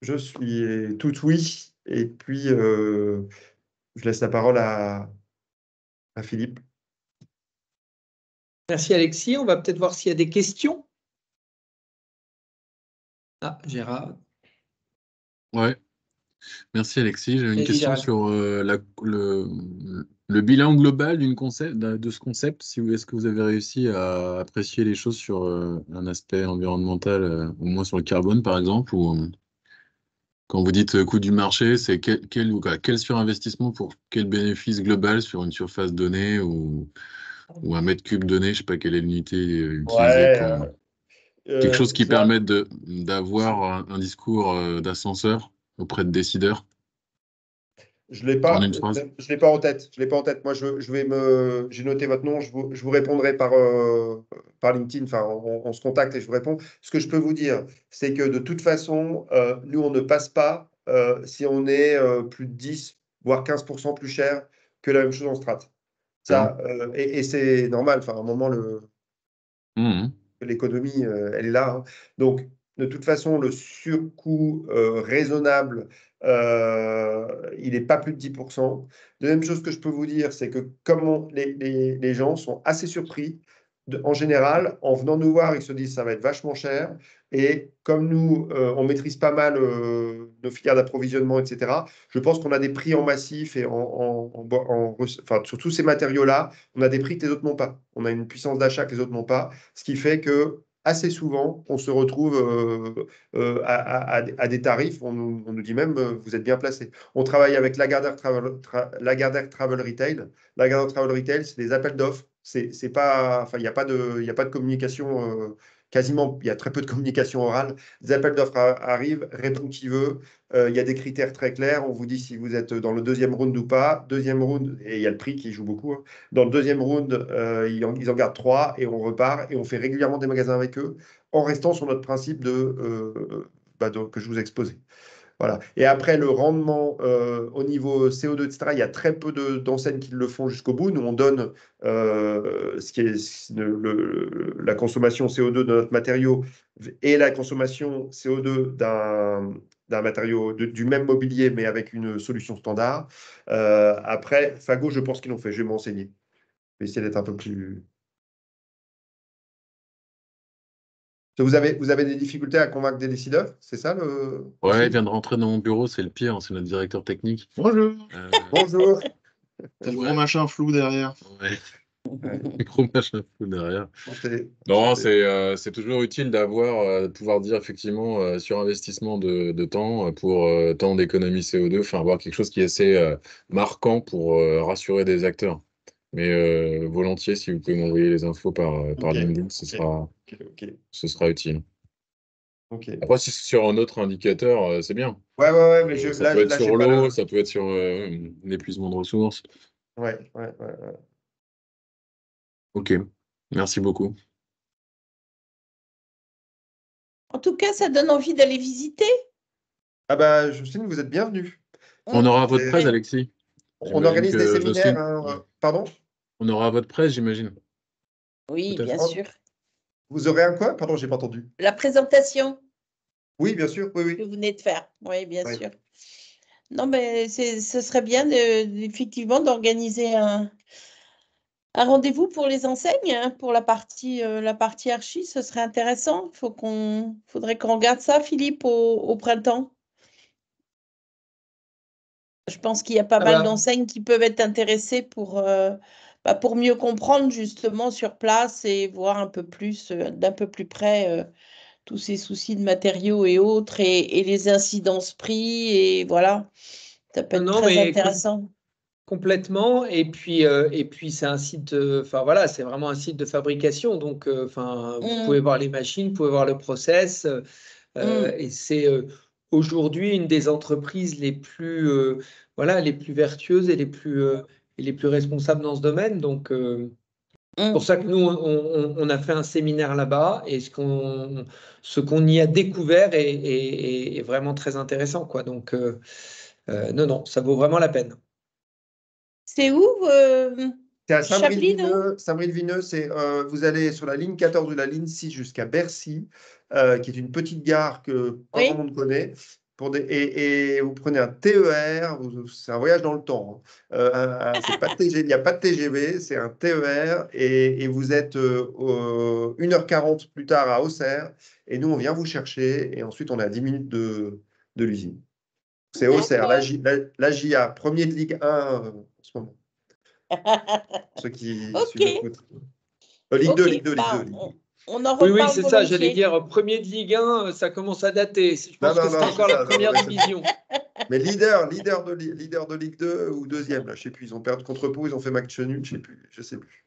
je suis tout oui. Et puis, je laisse la parole à Philippe. Merci Alexis. On va peut-être voir s'il y a des questions. Ah, Gérard. Ouais. Merci Alexis. J'ai une Vas-y, question Gérald. sur le bilan global de ce concept. Est-ce que vous avez réussi à apprécier les choses sur un aspect environnemental, au moins sur le carbone par exemple, ou quand vous dites coût du marché, c'est quel surinvestissement pour quel bénéfice global sur une surface donnée ou un mètre cube donné, je ne sais pas quelle est l'unité utilisée Ouais, pour quelque chose qui je vois. permette d'avoir un discours d'ascenseur auprès de décideurs. Je l'ai En pas, une phrase. je l'ai pas en tête. Je l'ai pas en tête. Moi, j'ai noté votre nom. Je vous répondrai par LinkedIn. Enfin, on se contacte et je vous réponds. Ce que je peux vous dire, c'est que de toute façon, nous, on ne passe pas si on est plus de 10, voire 15% plus cher que la même chose en strat. Ça, et c'est normal. Enfin, à un moment, Mhm. l'économie, elle est là, hein. Donc, de toute façon, le surcoût raisonnable, il n'est pas plus de 10%. Deuxième chose que je peux vous dire, c'est que comme les gens sont assez surpris, en général, en venant nous voir, ils se disent ça va être vachement cher. Et comme nous, on maîtrise pas mal nos filières d'approvisionnement, etc., je pense qu'on a des prix en massif et enfin, sur tous ces matériaux-là, on a des prix que les autres n'ont pas. On a une puissance d'achat que les autres n'ont pas. Ce qui fait que assez souvent, on se retrouve à des tarifs, on nous dit même, vous êtes bien placé. On travaille avec Lagardère Travel Retail. Lagardère Travel Retail, c'est des appels d'offres. C'est pas, enfin, il n'y a pas de communication, quasiment, il y a très peu de communication orale. Des appels d'offres arrivent, répond qui veut. Il y a des critères très clairs. On vous dit si vous êtes dans le deuxième round ou pas. Deuxième round, et il y a le prix qui joue beaucoup, hein. Dans le deuxième round, ils en gardent 3 et on repart et on fait régulièrement des magasins avec eux en restant sur notre principe que je vous ai exposé. Voilà. Et après, le rendement au niveau CO2, etc., il y a très peu d'enseignes qui le font jusqu'au bout. Nous, on donne ce qui est la consommation CO2 de notre matériau et la consommation CO2 d'un matériau du même mobilier, mais avec une solution standard. Après, Fago, je pense qu'ils l'ont fait. Je vais m'enseigner. Je vais essayer d'être un peu plus. Vous avez des difficultés à convaincre des décideurs? C'est ça le. Ouais, il vient de rentrer dans mon bureau, c'est le pire, c'est notre directeur technique. Bonjour. Bonjour. T'as le gros machin flou derrière. Ouais, Ouais. le gros machin fou derrière. Enchanté. Non, Enchanté. c'est toujours utile d'avoir, de pouvoir dire effectivement surinvestissement de temps pour temps d'économie CO2, enfin avoir quelque chose qui est assez marquant pour rassurer des acteurs. Mais volontiers, si vous pouvez m'envoyer les infos par Ok. LinkedIn, Ok. ce sera utile. Ok. Après, si c'est sur un autre indicateur, c'est bien. Ouais, mais Ça peut être là, j'ai sur pas l'eau, le. ça peut être sur l'épuisement de ressources. Ouais. Ok, merci beaucoup. En tout cas, ça donne envie d'aller visiter. Ah bah, Jocelyne, vous êtes bienvenue. On aura votre presse, Ouais. Alexis. On J'imagine organise des que séminaires, Jocelyne, hein. Pardon? on aura votre presse, j'imagine. Oui, Peut-être. bien sûr. Vous aurez un quoi? Pardon, j'ai pas entendu. La présentation Oui, bien sûr. Oui, que oui. vous venez de faire. Oui, bien Ouais. sûr. Non, mais ce serait bien effectivement d'organiser un rendez-vous pour les enseignes, hein, pour la partie archi, ce serait intéressant. Faudrait qu'on regarde ça, Philippe, au printemps. Je pense qu'il y a pas Ah mal bah, d'enseignes qui peuvent être intéressées pour mieux comprendre justement sur place et voir un peu plus, d'un peu plus près, tous ces soucis de matériaux et autres et les incidences prix et voilà, ça peut être non, très mais intéressant. complètement. Et puis c'est un site, enfin voilà, c'est vraiment un site de fabrication. Donc, enfin, vous pouvez Mmh, voir les machines, vous pouvez voir le process. mmh. Et c'est aujourd'hui une des entreprises les plus, voilà, les plus vertueuses et les plus responsables dans ce domaine. Donc, c'est pour Mmh. ça que nous, on a fait un séminaire là-bas et ce qu'on y a découvert est vraiment très intéressant, quoi. Donc, non, ça vaut vraiment la peine. C'est où C'est à Chablis, non? Saint-Bréville-Vineux. Saint-Bréville-Vineux, vous allez sur la ligne 14 ou la ligne 6 jusqu'à Bercy, qui est une petite gare que pas grand Oui. monde connaît. et vous prenez un TER, c'est un voyage dans le temps. C'est pas il n'y a pas de TGV, c'est un TER et vous êtes 1h40 plus tard à Auxerre et nous, on vient vous chercher et ensuite, on est à 10 minutes de l'usine. C'est Auxerre, la JA, premier de Ligue 1 en ce moment. Ceux qui suivent le foot. Ligue 2, Ligue 2, Ligue 2. Ligue 2. On en Oui, reparle c'est ça, volontiers. j'allais dire, premier de Ligue 1, ça commence à dater. Je pense Non, que c'est encore la première division. Mais leader de Ligue 2 ou deuxième, là, je ne sais plus. Ils ont perdu contre Pau, ils ont fait match nul, je ne sais plus.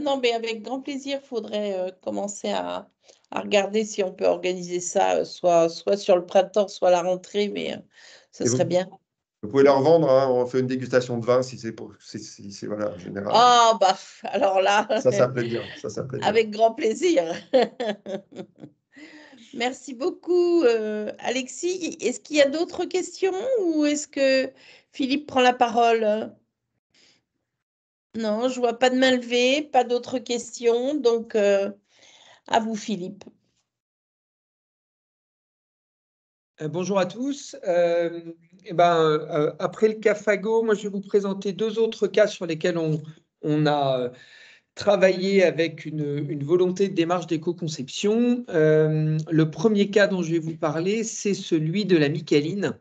Non, mais avec grand plaisir, il faudrait commencer à regarder si on peut organiser ça, soit sur le printemps, soit à la rentrée, mais ce serait bien. Vous pouvez leur vendre, hein, on fait une dégustation de vin si c'est voilà, en général. Ah, bah, alors là. Ça plaît bien. Avec grand plaisir. Merci beaucoup, Alexis. Est-ce qu'il y a d'autres questions ou est-ce que Philippe prend la parole? Non, je vois pas de main levée, pas d'autres questions. Donc, à vous, Philippe. Bonjour à tous. Après le cas Fago, moi je vais vous présenter 2 autres cas sur lesquels on a travaillé avec une volonté de démarche d'éco-conception. Le premier cas dont je vais vous parler, c'est celui de la Micaline,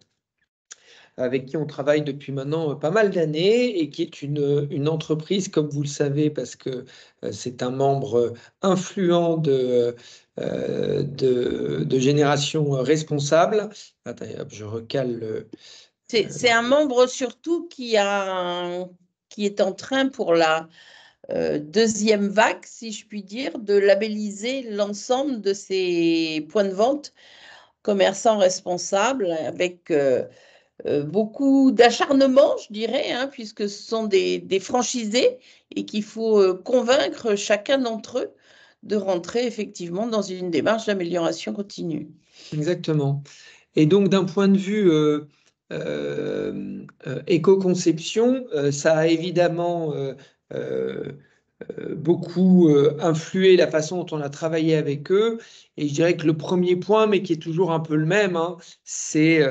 avec qui on travaille depuis maintenant pas mal d'années et qui est une entreprise, comme vous le savez, parce que c'est un membre influent de Génération Responsable. Attendez, hop, je recale. C'est un membre surtout qui est en train pour la deuxième vague, si je puis dire, de labelliser l'ensemble de ces points de vente commerçants responsables avec beaucoup d'acharnement, je dirais, hein, puisque ce sont des franchisés et qu'il faut convaincre chacun d'entre eux de rentrer effectivement dans une démarche d'amélioration continue. Exactement. Et donc, d'un point de vue éco-conception, ça a évidemment beaucoup influé la façon dont on a travaillé avec eux. Et je dirais que le premier point, mais qui est toujours un peu le même, hein, c'est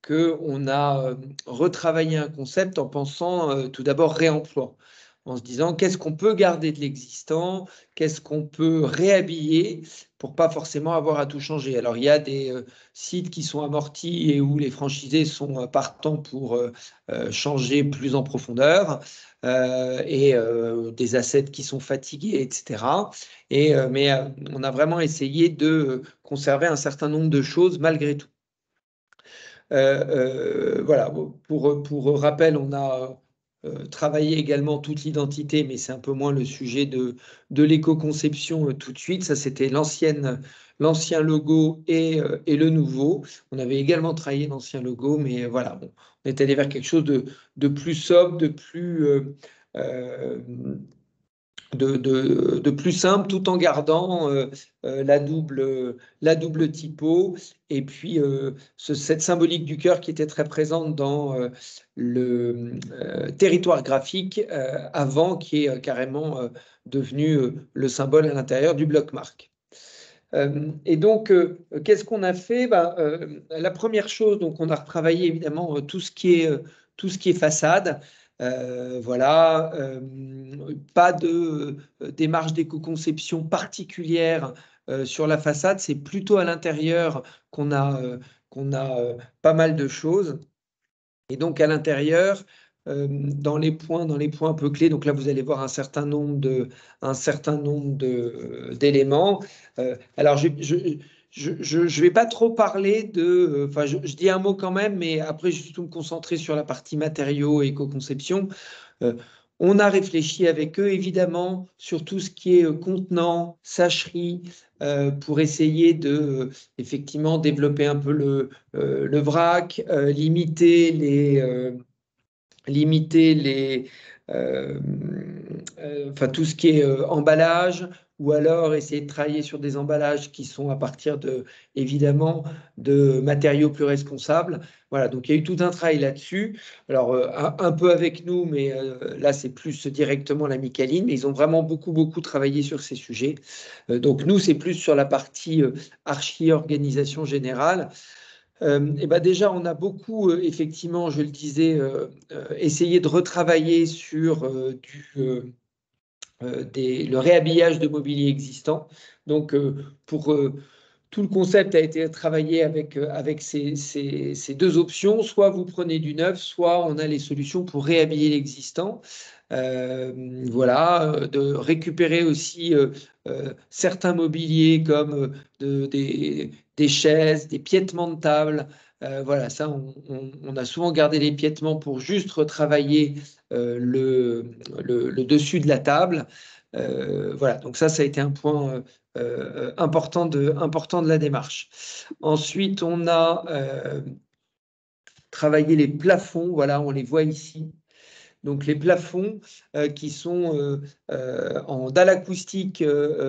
qu'on a retravaillé un concept en pensant tout d'abord réemploi, en se disant qu'est-ce qu'on peut garder de l'existant, qu'est-ce qu'on peut réhabiller pour pas forcément avoir à tout changer. Alors, il y a des sites qui sont amortis et où les franchisés sont partants pour changer plus en profondeur et des assets qui sont fatigués, etc. Mais on a vraiment essayé de conserver un certain nombre de choses malgré tout. Voilà, pour rappel, on a travaillé également toute l'identité, mais c'est un peu moins le sujet de l'éco-conception tout de suite. Ça, c'était l'ancien logo et le nouveau. On avait également travaillé l'ancien logo, mais voilà, bon, on est allé vers quelque chose de plus sobre, de plus simple, tout en gardant la double typo et puis cette symbolique du cœur qui était très présente dans le territoire graphique avant, qui est carrément devenu le symbole à l'intérieur du bloc-marque. Et donc, qu'est-ce qu'on a fait? La première chose, donc, on a retravaillé évidemment tout ce qui est façade. Voilà, pas de démarche d'éco-conception particulière sur la façade, c'est plutôt à l'intérieur qu'on a pas mal de choses. Et donc à l'intérieur, dans les points un peu clés, donc là vous allez voir un certain nombre d'éléments. Alors je vais pas trop parler de, enfin je dis un mot quand même, mais après je vais surtout me concentrer sur la partie matériaux et éco-conception. On a réfléchi avec eux évidemment sur tout ce qui est contenant, sacherie, pour essayer de effectivement développer un peu le vrac, limiter limiter tout ce qui est emballage, ou alors essayer de travailler sur des emballages qui sont à partir évidemment, de matériaux plus responsables. Voilà, donc il y a eu tout un travail là-dessus. Alors, un peu avec nous, mais là, c'est plus directement la Micaline, mais ils ont vraiment beaucoup travaillé sur ces sujets. Donc, nous, c'est plus sur la partie archi-organisation générale. Et ben déjà, on a beaucoup, effectivement, je le disais, essayé de retravailler sur le réhabillage de mobilier existant. Donc, tout le concept a été travaillé avec ces deux options. Soit vous prenez du neuf, soit on a les solutions pour réhabiller l'existant. Voilà, de récupérer aussi certains mobiliers comme des chaises, des piétements de table. Voilà, ça, on a souvent gardé les piétements pour juste retravailler le dessus de la table. Voilà, donc ça a été un point important de la démarche. Ensuite, on a travaillé les plafonds. Voilà, on les voit ici. Donc les plafonds qui sont en dalle acoustique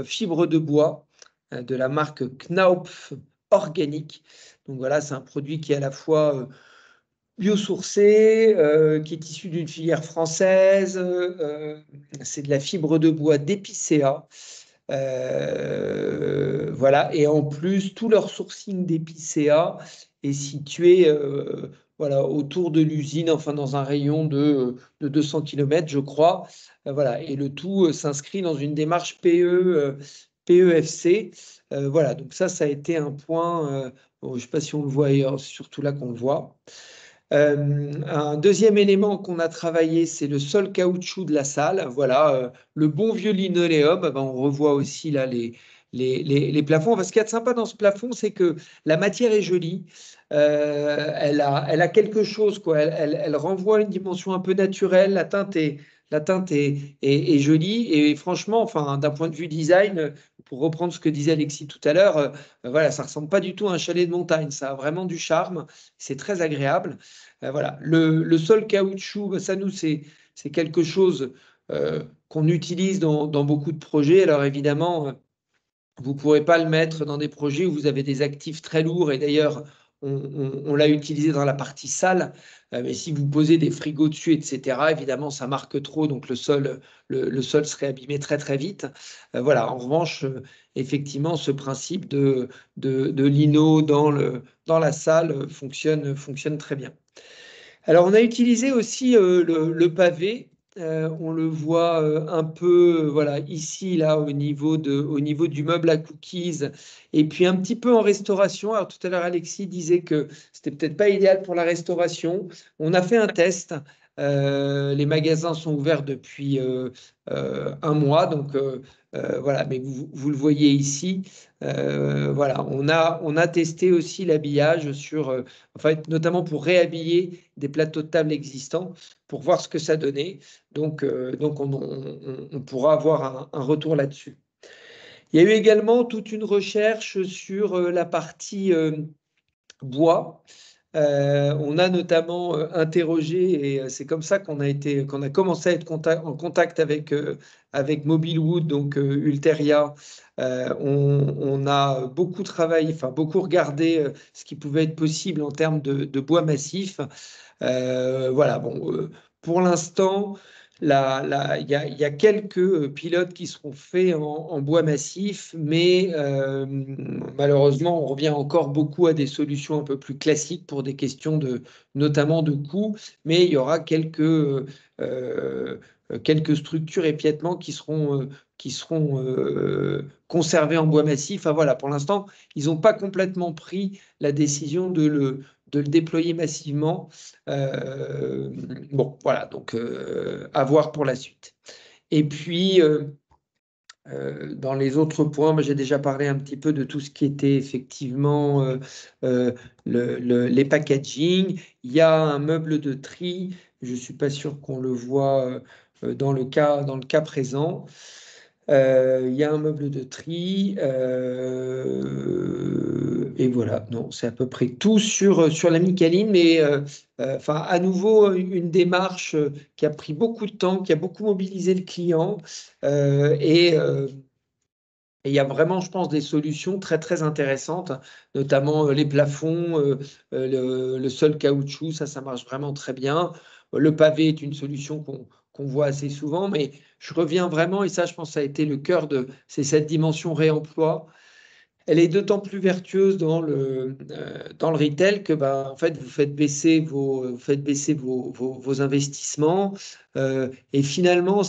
fibre de bois de la marque Knaupf organique. Donc voilà, c'est un produit qui est à la fois biosourcé, qui est issu d'une filière française. C'est de la fibre de bois d'épicéa. Voilà, et en plus, tout leur sourcing d'épicéa est situé voilà, autour de l'usine, enfin dans un rayon de 200 km, je crois. Voilà, et le tout s'inscrit dans une démarche PEFC. Voilà, donc ça a été un point, bon, je ne sais pas si on le voit ailleurs, c'est surtout là qu'on le voit. Un deuxième élément qu'on a travaillé, c'est le sol caoutchouc de la salle. Voilà, le bon vieux linoléum. Ben, on revoit aussi là les plafonds. Enfin, ce qu'il y a de sympa dans ce plafond, c'est que la matière est jolie. Elle a quelque chose, quoi. Elle renvoie une dimension un peu naturelle. La teinte est jolie. Et franchement, enfin, d'un point de vue design, pour reprendre ce que disait Alexis tout à l'heure, voilà, ça ressemble pas du tout à un chalet de montagne. Ça a vraiment du charme. C'est très agréable. Voilà. Le sol caoutchouc, ça nous, c'est quelque chose qu'on utilise dans beaucoup de projets. Alors évidemment, vous ne pourrez pas le mettre dans des projets où vous avez des actifs très lourds. Et d'ailleurs, on l'a utilisé dans la partie salle. Mais si vous posez des frigos dessus, etc., évidemment, ça marque trop. Donc le sol serait abîmé très vite. Voilà. En revanche, effectivement, ce principe de lino dans la salle fonctionne très bien. Alors, on a utilisé aussi le pavé. On le voit un peu voilà, ici, là, au niveau du meuble à cookies, et puis un petit peu en restauration. Alors, tout à l'heure, Alexis disait que c'était peut-être pas idéal pour la restauration. On a fait un test. Les magasins sont ouverts depuis un mois, donc voilà, mais vous le voyez ici. Voilà, on a testé aussi l'habillage sur, notamment pour réhabiller des plateaux de table existants pour voir ce que ça donnait. Donc on pourra avoir un retour là-dessus. Il y a eu également toute une recherche sur la partie bois. On a notamment interrogé, et c'est comme ça qu'on a commencé à être en contact avec Mobilwood, donc Ulteria. On a beaucoup travaillé, enfin beaucoup regardé ce qui pouvait être possible en termes de bois massif. Voilà, bon, pour l'instant, il y a quelques pilotes qui seront faits en bois massif, mais malheureusement, on revient encore beaucoup à des solutions un peu plus classiques pour des questions notamment de coût, mais il y aura quelques structures et piétements qui seront conservés en bois massif. Enfin, voilà, pour l'instant, ils n'ont pas complètement pris la décision de le déployer massivement. Bon, voilà, donc à voir pour la suite. Et puis, dans les autres points, j'ai déjà parlé un petit peu de tout ce qui était effectivement les packaging. Il y a un meuble de tri. Je ne suis pas sûr qu'on le voit dans le cas présent. Il y a un meuble de tri voilà, non, c'est à peu près tout sur la Micaline, mais à nouveau, une démarche qui a pris beaucoup de temps, qui a beaucoup mobilisé le client, et il y a vraiment, je pense, des solutions très, très intéressantes, notamment les plafonds, le sol caoutchouc, ça marche vraiment très bien. Le pavé est une solution qu'on voit assez souvent, mais je reviens vraiment, et ça, je pense, ça a été le cœur c'est cette dimension réemploi. Elle est d'autant plus vertueuse dans le retail que en fait, vous faites baisser vos investissements. Et finalement,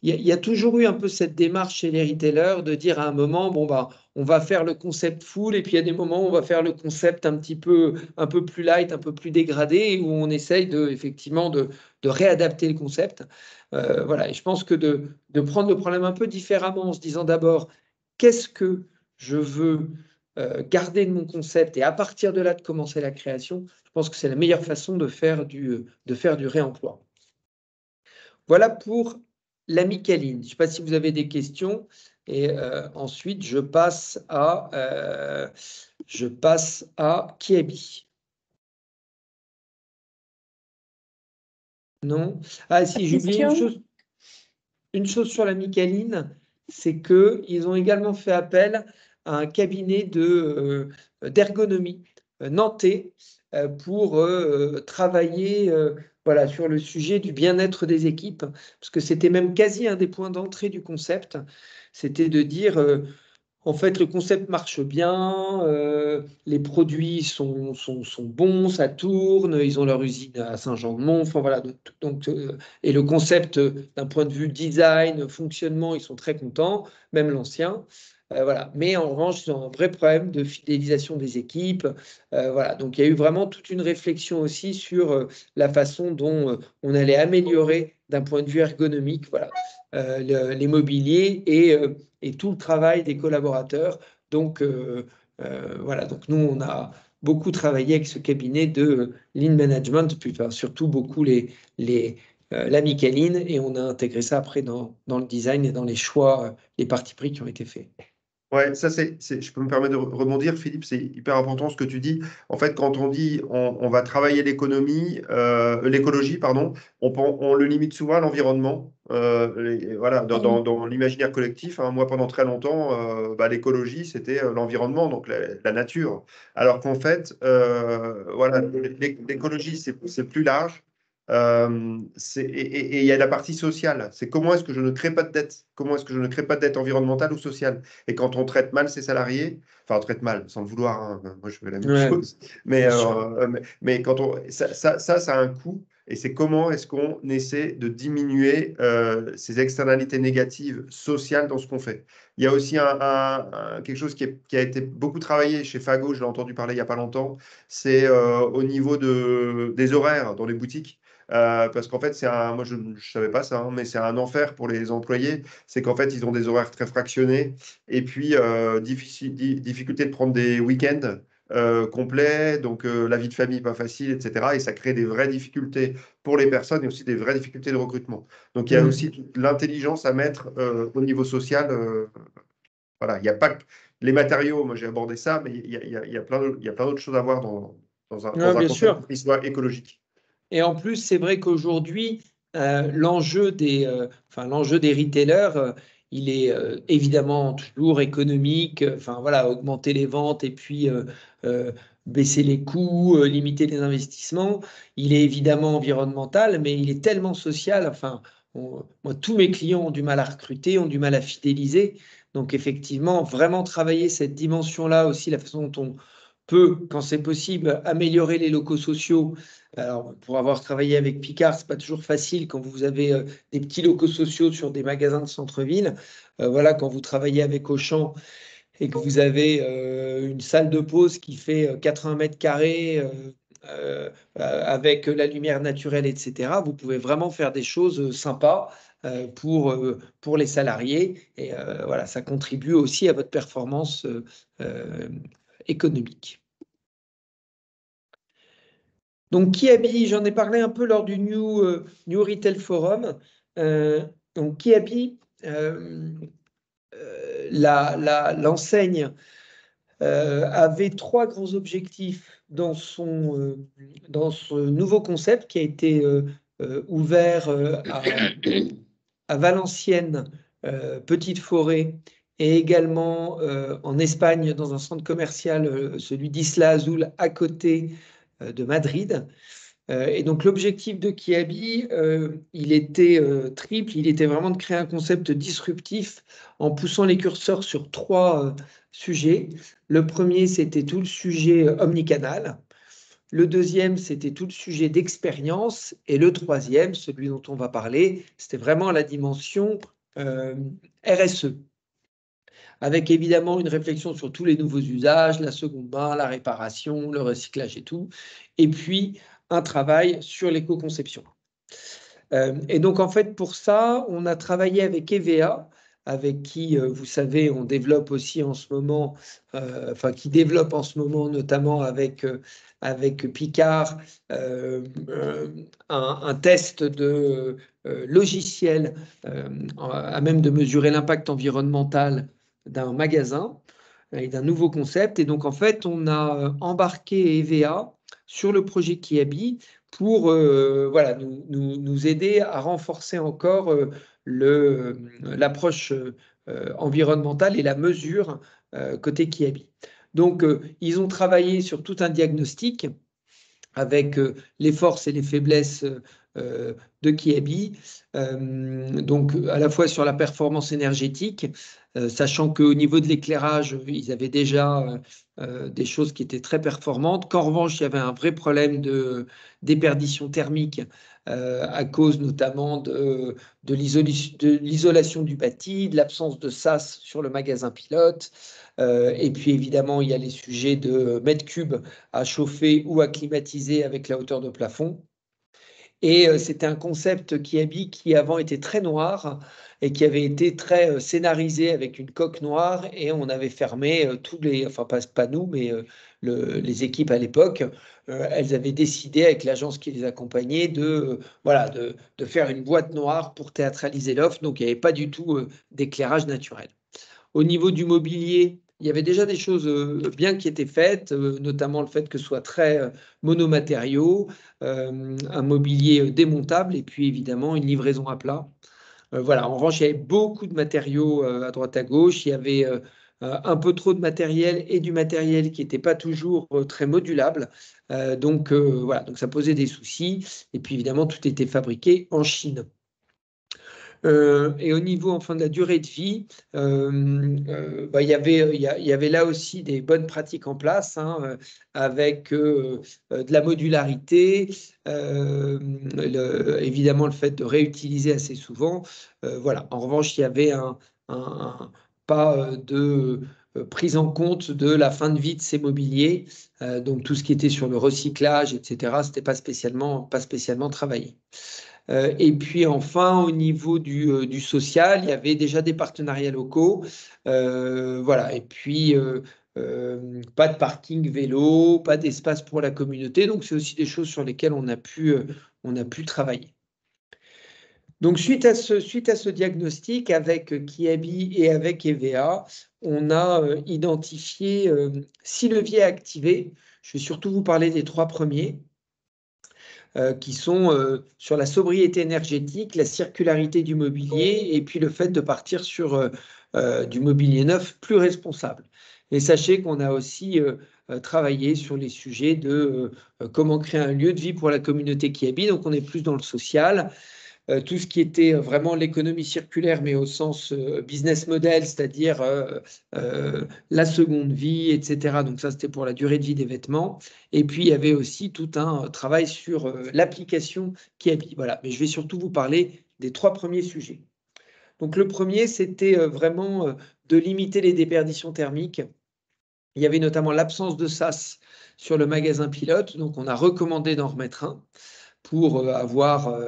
il y a toujours eu un peu cette démarche chez les retailers de dire à un moment, bon, on va faire le concept full, et puis il y a des moments où on va faire le concept un peu plus light, un peu plus dégradé, où on essaye effectivement de réadapter le concept. Voilà. Et je pense que de prendre le problème un peu différemment en se disant d'abord, qu'est-ce que je veux garder de mon concept, et à partir de là de commencer la création, je pense que c'est la meilleure façon de faire du réemploi. Voilà pour la Micaline. Je ne sais pas si vous avez des questions, et ensuite je passe à Kiabi. Non? Ah si, j'ai oublié une chose sur la Micaline, c'est qu'ils ont également fait appel à un cabinet d'ergonomie nantais pour travailler sur le sujet du bien-être des équipes, parce que c'était même quasi un des points d'entrée du concept. C'était de dire, en fait, le concept marche bien, les produits sont bons, ça tourne, ils ont leur usine à Saint-Jean-de-Mont, enfin voilà. Et le concept, d'un point de vue design, fonctionnement, ils sont très contents, même l'ancien. Voilà. Mais en revanche, ils ont un vrai problème de fidélisation des équipes. Voilà. Donc il y a eu vraiment toute une réflexion aussi sur la façon dont on allait améliorer d'un point de vue ergonomique, voilà, les mobiliers et tout le travail des collaborateurs. Donc voilà, donc nous on a beaucoup travaillé avec ce cabinet de lean management, puis surtout beaucoup la Micaline, et on a intégré ça après dans le design et dans les choix, les partis pris qui ont été faits. Ouais, ça je peux me permettre de rebondir, Philippe, c'est hyper important ce que tu dis. En fait, quand on dit on va travailler l'écologie, pardon, on le limite souvent à l'environnement. Voilà, dans l'imaginaire collectif, hein, moi pendant très longtemps, l'écologie c'était l'environnement, donc la nature. Alors qu'en fait, voilà, l'écologie c'est plus large. Et il y a la partie sociale. C'est comment est-ce que je ne crée pas de dette? Comment est-ce que je ne crée pas de dette environnementale ou sociale? Et quand on traite mal ses salariés, enfin on traite mal, sans le vouloir, hein, moi je fais la même chose, mais quand ça a un coût, et c'est comment est-ce qu'on essaie de diminuer ces externalités négatives sociales dans ce qu'on fait. Il y a aussi quelque chose qui a été beaucoup travaillé chez Fago, je l'ai entendu parler il n'y a pas longtemps, c'est au niveau des horaires dans les boutiques. Parce qu'en fait, moi je ne savais pas ça, hein, mais c'est un enfer pour les employés. C'est qu'en fait, ils ont des horaires très fractionnés, et puis difficulté de prendre des week-ends complets, donc la vie de famille pas facile, etc. Et ça crée des vraies difficultés pour les personnes, et aussi des vraies difficultés de recrutement. Donc il y a aussi toute l'intelligence à mettre au niveau social. Voilà, il n'y a pas que les matériaux, moi j'ai abordé ça, mais il y a plein d'autres choses à voir dans un concept qui soit écologique. Et en plus, c'est vrai qu'aujourd'hui, l'enjeu des retailers, il est évidemment toujours économique. Enfin voilà, augmenter les ventes, et puis baisser les coûts, limiter les investissements. Il est évidemment environnemental, mais il est tellement social. Enfin, moi, tous mes clients ont du mal à recruter, ont du mal à fidéliser. Donc effectivement, vraiment travailler cette dimension-là aussi, la façon dont on peut, quand c'est possible, améliorer les locaux sociaux. Alors, pour avoir travaillé avec Picard, c'est pas toujours facile quand vous avez des petits locaux sociaux sur des magasins de centre-ville. Voilà, quand vous travaillez avec Auchan et que vous avez une salle de pause qui fait 80 mètres carrés avec la lumière naturelle, etc., vous pouvez vraiment faire des choses sympas pour les salariés. Et voilà, ça contribue aussi à votre performance économique. Donc, Kiabi, j'en ai parlé un peu lors du New Retail Forum. Donc, Kiabi, l'enseigne avait 3 grands objectifs dans ce nouveau concept qui a été ouvert à Valenciennes, Petite Forêt, et également en Espagne dans un centre commercial, celui d'Isla Azul, à côté de Madrid. Et donc l'objectif de Kiabi, il était triple, il était vraiment de créer un concept disruptif en poussant les curseurs sur 3 sujets. Le premier, c'était tout le sujet omnicanal. Le deuxième, c'était tout le sujet d'expérience. Et le troisième, celui dont on va parler, c'était vraiment la dimension RSE, avec évidemment une réflexion sur tous les nouveaux usages, la seconde main, la réparation, le recyclage et tout. Et puis, un travail sur l'éco-conception. Et donc, en fait, pour ça, on a travaillé avec EVA, avec qui, vous savez, on développe aussi en ce moment, qui développe en ce moment, notamment avec Picard, un test de logiciel à même de mesurer l'impact environnemental d'un magasin et d'un nouveau concept. Et donc, en fait, on a embarqué EVA sur le projet Kiabi pour nous aider à renforcer encore l'approche environnementale et la mesure côté Kiabi. Donc, ils ont travaillé sur tout un diagnostic avec les forces et les faiblesses de Kiabi, donc à la fois sur la performance énergétique, sachant qu'au niveau de l'éclairage, ils avaient déjà des choses qui étaient très performantes, qu'en revanche, il y avait un vrai problème de déperdition thermique à cause notamment de l'isolation du bâti, de l'absence de sas sur le magasin pilote, et puis évidemment, il y a les sujets de mètres cubes à chauffer ou à climatiser avec la hauteur de plafond. Et c'était un concept qui avant était très noir et qui avait été très scénarisé avec une coque noire, et on avait fermé tous les, enfin pas nous, mais les équipes à l'époque, elles avaient décidé avec l'agence qui les accompagnait de faire une boîte noire pour théâtraliser l'offre, donc il n'y avait pas du tout d'éclairage naturel. Au niveau du mobilier, il y avait déjà des choses bien qui étaient faites, notamment le fait que ce soit très monomatériaux, un mobilier démontable et puis évidemment une livraison à plat. Voilà. En revanche, il y avait beaucoup de matériaux à droite à gauche. Il y avait un peu trop de matériel et du matériel qui n'était pas toujours très modulable. Donc ça posait des soucis. Et puis évidemment, tout était fabriqué en Chine. Et au niveau enfin de la durée de vie, il y avait là aussi des bonnes pratiques en place, avec de la modularité, évidemment le fait de réutiliser assez souvent. Voilà. En revanche, il y avait pas de prise en compte de la fin de vie de ces mobiliers, donc tout ce qui était sur le recyclage, etc., c'était pas spécialement travaillé. Et puis enfin, au niveau du social, il y avait déjà des partenariats locaux. Voilà. Et puis, pas de parking vélo, pas d'espace pour la communauté. Donc, c'est aussi des choses sur lesquelles on a pu travailler. Donc, suite à ce diagnostic avec Kiabi et avec EVA, on a identifié 6 leviers à activer. Je vais surtout vous parler des 3 premiers. Qui sont sur la sobriété énergétique, la circularité du mobilier et puis le fait de partir sur du mobilier neuf plus responsable. Et sachez qu'on a aussi travaillé sur les sujets de comment créer un lieu de vie pour la communauté qui habite. Donc on est plus dans le social. Tout ce qui était vraiment l'économie circulaire, mais au sens business model, c'est-à-dire la seconde vie, etc. Donc ça, c'était pour la durée de vie des vêtements. Et puis, il y avait aussi tout un travail sur l'application qui habille. Voilà, mais je vais surtout vous parler des 3 premiers sujets. Donc le premier, c'était vraiment de limiter les déperditions thermiques. Il y avait notamment l'absence de sas sur le magasin pilote, donc on a recommandé d'en remettre un pour avoir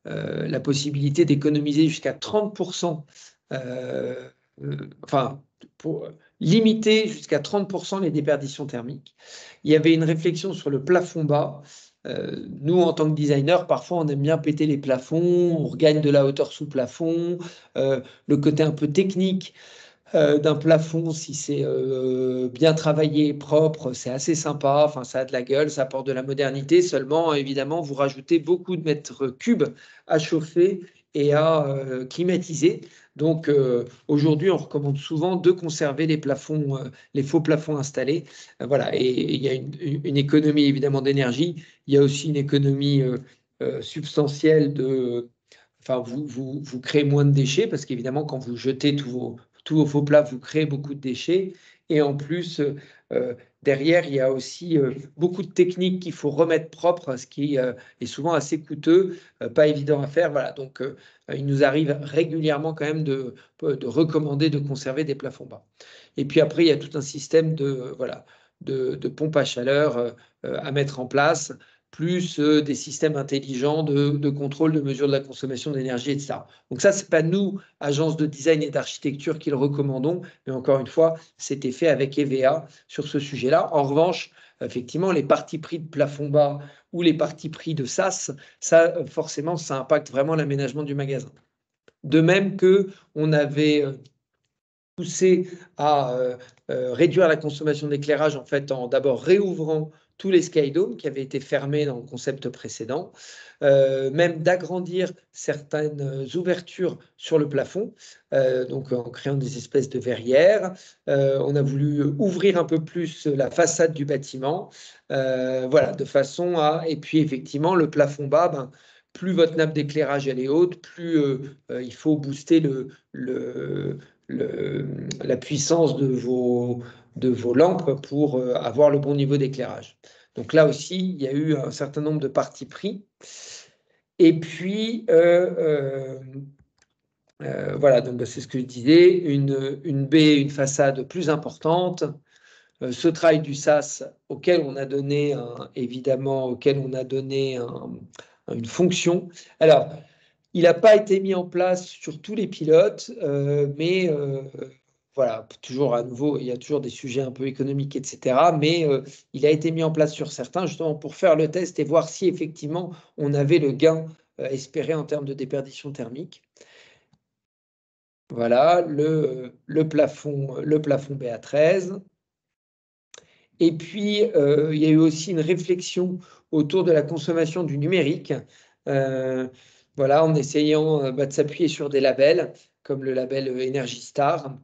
la possibilité d'économiser jusqu'à 30%, pour limiter jusqu'à 30% les déperditions thermiques. Il y avait une réflexion sur le plafond bas. Nous, en tant que designer, parfois on aime bien péter les plafonds, on regagne de la hauteur sous plafond, le côté un peu technique d'un plafond, si c'est bien travaillé, propre, c'est assez sympa, enfin, ça a de la gueule, ça apporte de la modernité. Seulement, évidemment, vous rajoutez beaucoup de mètres cubes à chauffer et à climatiser. Donc, aujourd'hui, on recommande souvent de conserver les plafonds, les faux plafonds installés. Voilà, et il y a une économie évidemment d'énergie. Il y a aussi une économie substantielle de. Enfin, vous créez moins de déchets parce qu'évidemment, quand vous jetez tous vos faux plats, vous créez beaucoup de déchets. Et en plus, derrière, il y a aussi beaucoup de techniques qu'il faut remettre propres, ce qui est souvent assez coûteux, pas évident à faire. Voilà, donc il nous arrive régulièrement quand même de recommander de conserver des plafonds bas. Et puis après, il y a tout un système de pompe à chaleur à mettre en place, plus des systèmes intelligents de contrôle, de mesure de la consommation d'énergie, etc. Donc ça, ce n'est pas nous, agence de design et d'architecture, qui le recommandons, mais encore une fois, c'était fait avec EVA sur ce sujet-là. En revanche, effectivement, les partis pris de plafond bas ou les partis pris de SAS, ça, forcément, ça impacte vraiment l'aménagement du magasin. De même qu'on avait poussé à réduire la consommation d'éclairage en fait en d'abord réouvrant tous les skydomes qui avaient été fermés dans le concept précédent, même d'agrandir certaines ouvertures sur le plafond, donc en créant des espèces de verrières. On a voulu ouvrir un peu plus la façade du bâtiment, voilà, de façon à... Et puis effectivement, le plafond bas, plus votre nappe d'éclairage elle est haute, plus il faut booster la puissance de vos lampes pour avoir le bon niveau d'éclairage. Donc là aussi, il y a eu un certain nombre de partis pris. Et puis, voilà, donc c'est ce que je disais, une baie, une façade plus importante. Ce travail du SAS auquel on a donné, une fonction. Alors, il n'a pas été mis en place sur tous les pilotes, mais voilà, toujours à nouveau, il y a toujours des sujets un peu économiques, etc. Mais il a été mis en place sur certains, justement pour faire le test et voir si effectivement on avait le gain espéré en termes de déperdition thermique. Voilà, le plafond BA13. Et puis, il y a eu aussi une réflexion autour de la consommation du numérique. Voilà, en essayant de s'appuyer sur des labels, comme le label Energy Star,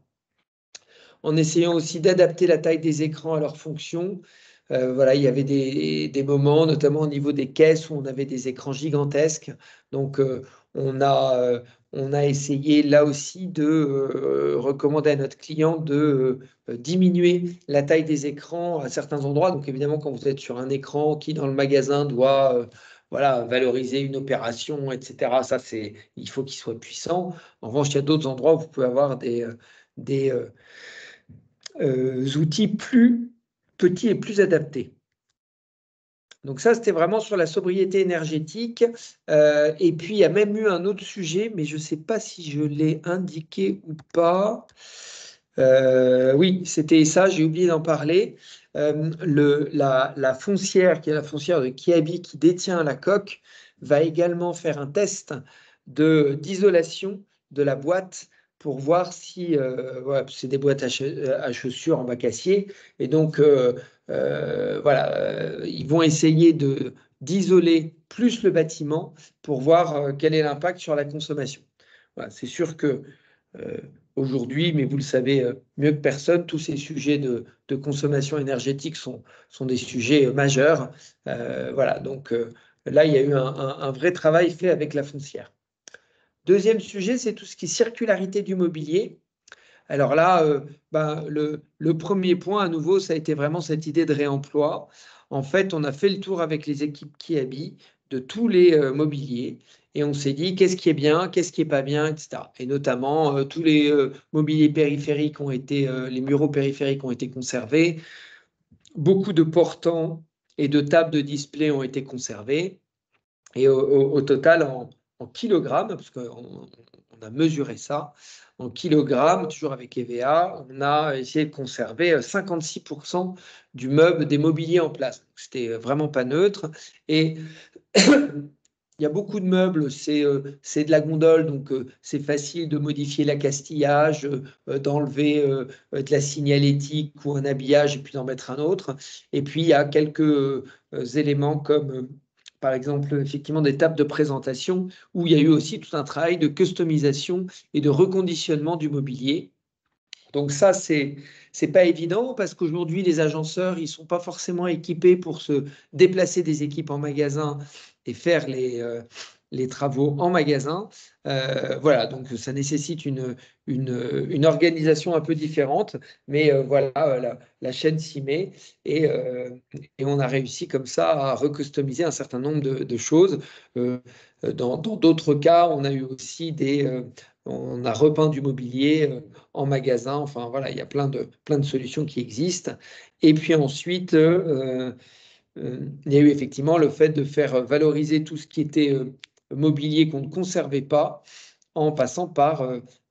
en essayant aussi d'adapter la taille des écrans à leurs fonctions. Voilà, il y avait des moments, notamment au niveau des caisses, où on avait des écrans gigantesques. Donc, on a essayé là aussi de recommander à notre client de diminuer la taille des écrans à certains endroits. Donc, évidemment, quand vous êtes sur un écran qui, dans le magasin, doit voilà, valoriser une opération, etc., ça, il faut qu'il soit puissant. En revanche, il y a d'autres endroits où vous pouvez avoir des outils plus petits et plus adaptés. Donc ça, c'était vraiment sur la sobriété énergétique. Et puis, il y a même eu un autre sujet, mais je ne sais pas si je l'ai indiqué ou pas. Oui, c'était ça, j'ai oublié d'en parler. La foncière, qui est la foncière de Kiabi, qui détient la coque, va également faire un test d'isolation de la boîte pour voir si, voilà, c'est des boîtes à chaussures en bac acier, et donc voilà, ils vont essayer d'isoler plus le bâtiment pour voir quel est l'impact sur la consommation. Voilà, c'est sûr que aujourd'hui, mais vous le savez mieux que personne, tous ces sujets de consommation énergétique sont des sujets majeurs. Voilà, donc là, il y a eu un vrai travail fait avec la foncière. Deuxième sujet, c'est tout ce qui est circularité du mobilier. Alors là, le premier point, à nouveau, ça a été vraiment cette idée de réemploi. En fait, on a fait le tour avec les équipes Kiabi de tous les mobiliers et on s'est dit qu'est-ce qui est bien, qu'est-ce qui n'est pas bien, etc. Et notamment, tous les mobiliers périphériques les muraux périphériques ont été conservés. Beaucoup de portants et de tables de display ont été conservés. Et au total, en kilogrammes, parce qu'on a mesuré ça, en kilogrammes, toujours avec EVA, on a essayé de conserver 56% des mobiliers en place. C'était vraiment pas neutre. Et il il y a beaucoup de meubles, c'est de la gondole, donc c'est facile de modifier l'accastillage, d'enlever de la signalétique ou un habillage et puis d'en mettre un autre. Et puis, il y a quelques éléments comme, par exemple, effectivement, des tables de présentation où il y a eu aussi tout un travail de customisation et de reconditionnement du mobilier. Donc ça, c'est pas évident parce qu'aujourd'hui, les agenceurs, ils sont pas forcément équipés pour se déplacer des équipes en magasin et faire les travaux en magasin. Voilà, donc ça nécessite une organisation un peu différente, mais voilà, la chaîne s'y met et on a réussi comme ça à recustomiser un certain nombre de choses. Dans d'autres cas, on a eu aussi on a repeint du mobilier en magasin. Enfin, voilà, il y a plein de solutions qui existent. Et puis ensuite, il y a eu effectivement le fait de faire valoriser tout ce qui était mobilier qu'on ne conservait pas en passant par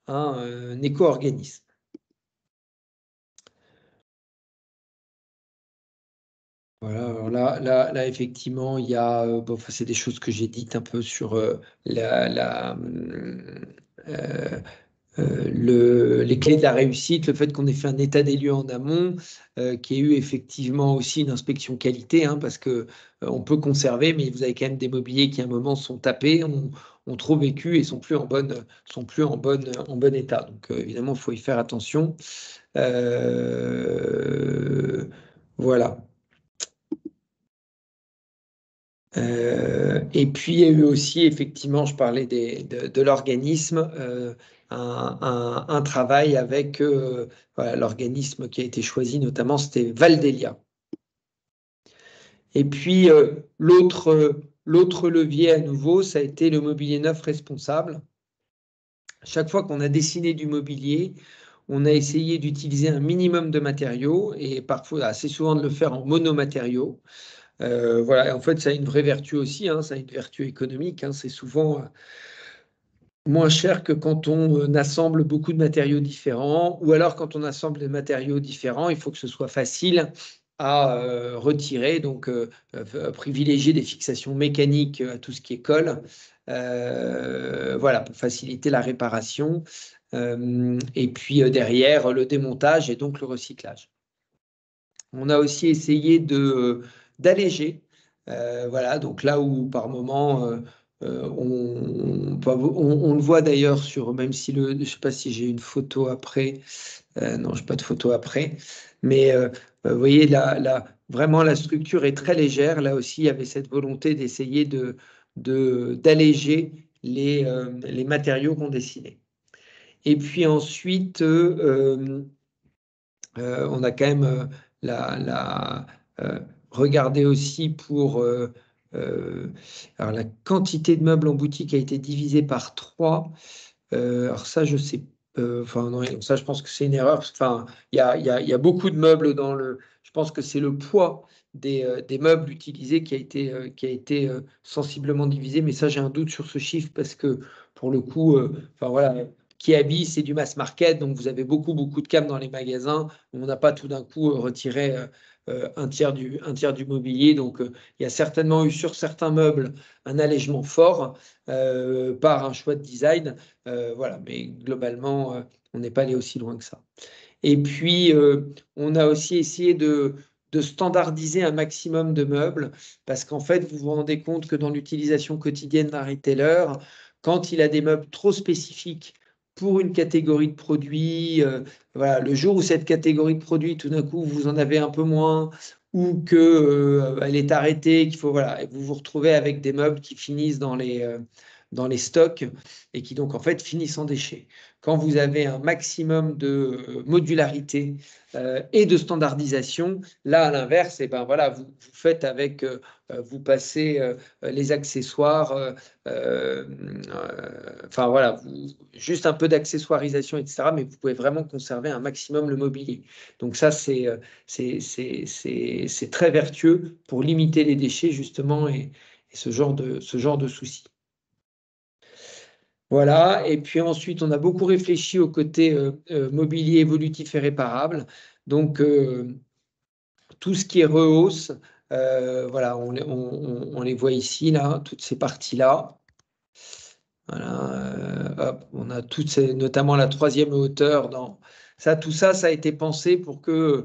un éco-organisme. Voilà, alors là, effectivement, il y a, bon, enfin, c'est des choses que j'ai dites un peu sur les clés de la réussite, le fait qu'on ait fait un état des lieux en amont, qu'il y ait eu effectivement aussi une inspection qualité, hein, parce que on peut conserver, mais vous avez quand même des mobiliers qui à un moment sont tapés, ont trop vécu et sont plus en bon état. Donc évidemment, il faut y faire attention. Voilà. Et puis, il y a eu aussi, effectivement, je parlais de l'organisme, un travail avec voilà, l'organisme qui a été choisi, notamment, c'était Valdelia. Et puis, l'autre levier à nouveau, ça a été le mobilier neuf responsable. Chaque fois qu'on a dessiné du mobilier, on a essayé d'utiliser un minimum de matériaux et parfois assez souvent de le faire en monomatériaux. Voilà, en fait, ça a une vraie vertu aussi, hein, ça a une vertu économique. Hein, c'est souvent moins cher que quand on assemble beaucoup de matériaux différents, ou alors quand on assemble des matériaux différents, il faut que ce soit facile à retirer, donc privilégier des fixations mécaniques à tout ce qui est colle, voilà, pour faciliter la réparation, et puis derrière le démontage et donc le recyclage. On a aussi essayé d'alléger, voilà, donc là où par moment on le voit d'ailleurs sur, même si je ne sais pas si j'ai une photo après, non, je n'ai pas de photo après, mais vous voyez, vraiment la structure est très légère. Là aussi, il y avait cette volonté d'essayer d'alléger les matériaux qu'on dessinait. Et puis ensuite, on a quand même regardé aussi pour alors la quantité de meubles en boutique a été divisée par 3. Alors ça, je sais. Enfin, non, ça, je pense que c'est une erreur. Enfin, il y a beaucoup de meubles dans le. Je pense que c'est le poids des meubles utilisés qui a été sensiblement divisé. Mais ça, j'ai un doute sur ce chiffre parce que pour le coup, enfin voilà. Kiabi, c'est du mass market, donc vous avez beaucoup de câbles dans les magasins. On n'a pas tout d'un coup retiré un tiers du mobilier. Donc, il y a certainement eu sur certains meubles un allègement fort par un choix de design. Voilà, mais globalement, on n'est pas allé aussi loin que ça. Et puis, on a aussi essayé de standardiser un maximum de meubles parce qu'en fait, vous vous rendez compte que dans l'utilisation quotidienne d'un retailer, quand il a des meubles trop spécifiques pour une catégorie de produits, voilà, le jour où cette catégorie de produits, tout d'un coup, vous en avez un peu moins ou qu'elle est arrêtée, qu'il faut, voilà, vous vous retrouvez avec des meubles qui finissent dans les stocks et qui donc en fait finissent en déchets. Quand vous avez un maximum de modularité et de standardisation, là à l'inverse, et ben voilà, vous faites avec, vous passez les accessoires, enfin voilà, juste un peu d'accessoirisation, etc. Mais vous pouvez vraiment conserver un maximum le mobilier. Donc ça, c'est très vertueux pour limiter les déchets justement et ce genre de soucis. Voilà, et puis ensuite, on a beaucoup réfléchi au côté mobilier évolutif et réparable. Donc, tout ce qui est rehausse, Voilà, on les voit ici, là, toutes ces parties-là. Voilà, hop, on a toutes ces, notamment la 3e hauteur dans ça. Tout ça, ça a été pensé pour que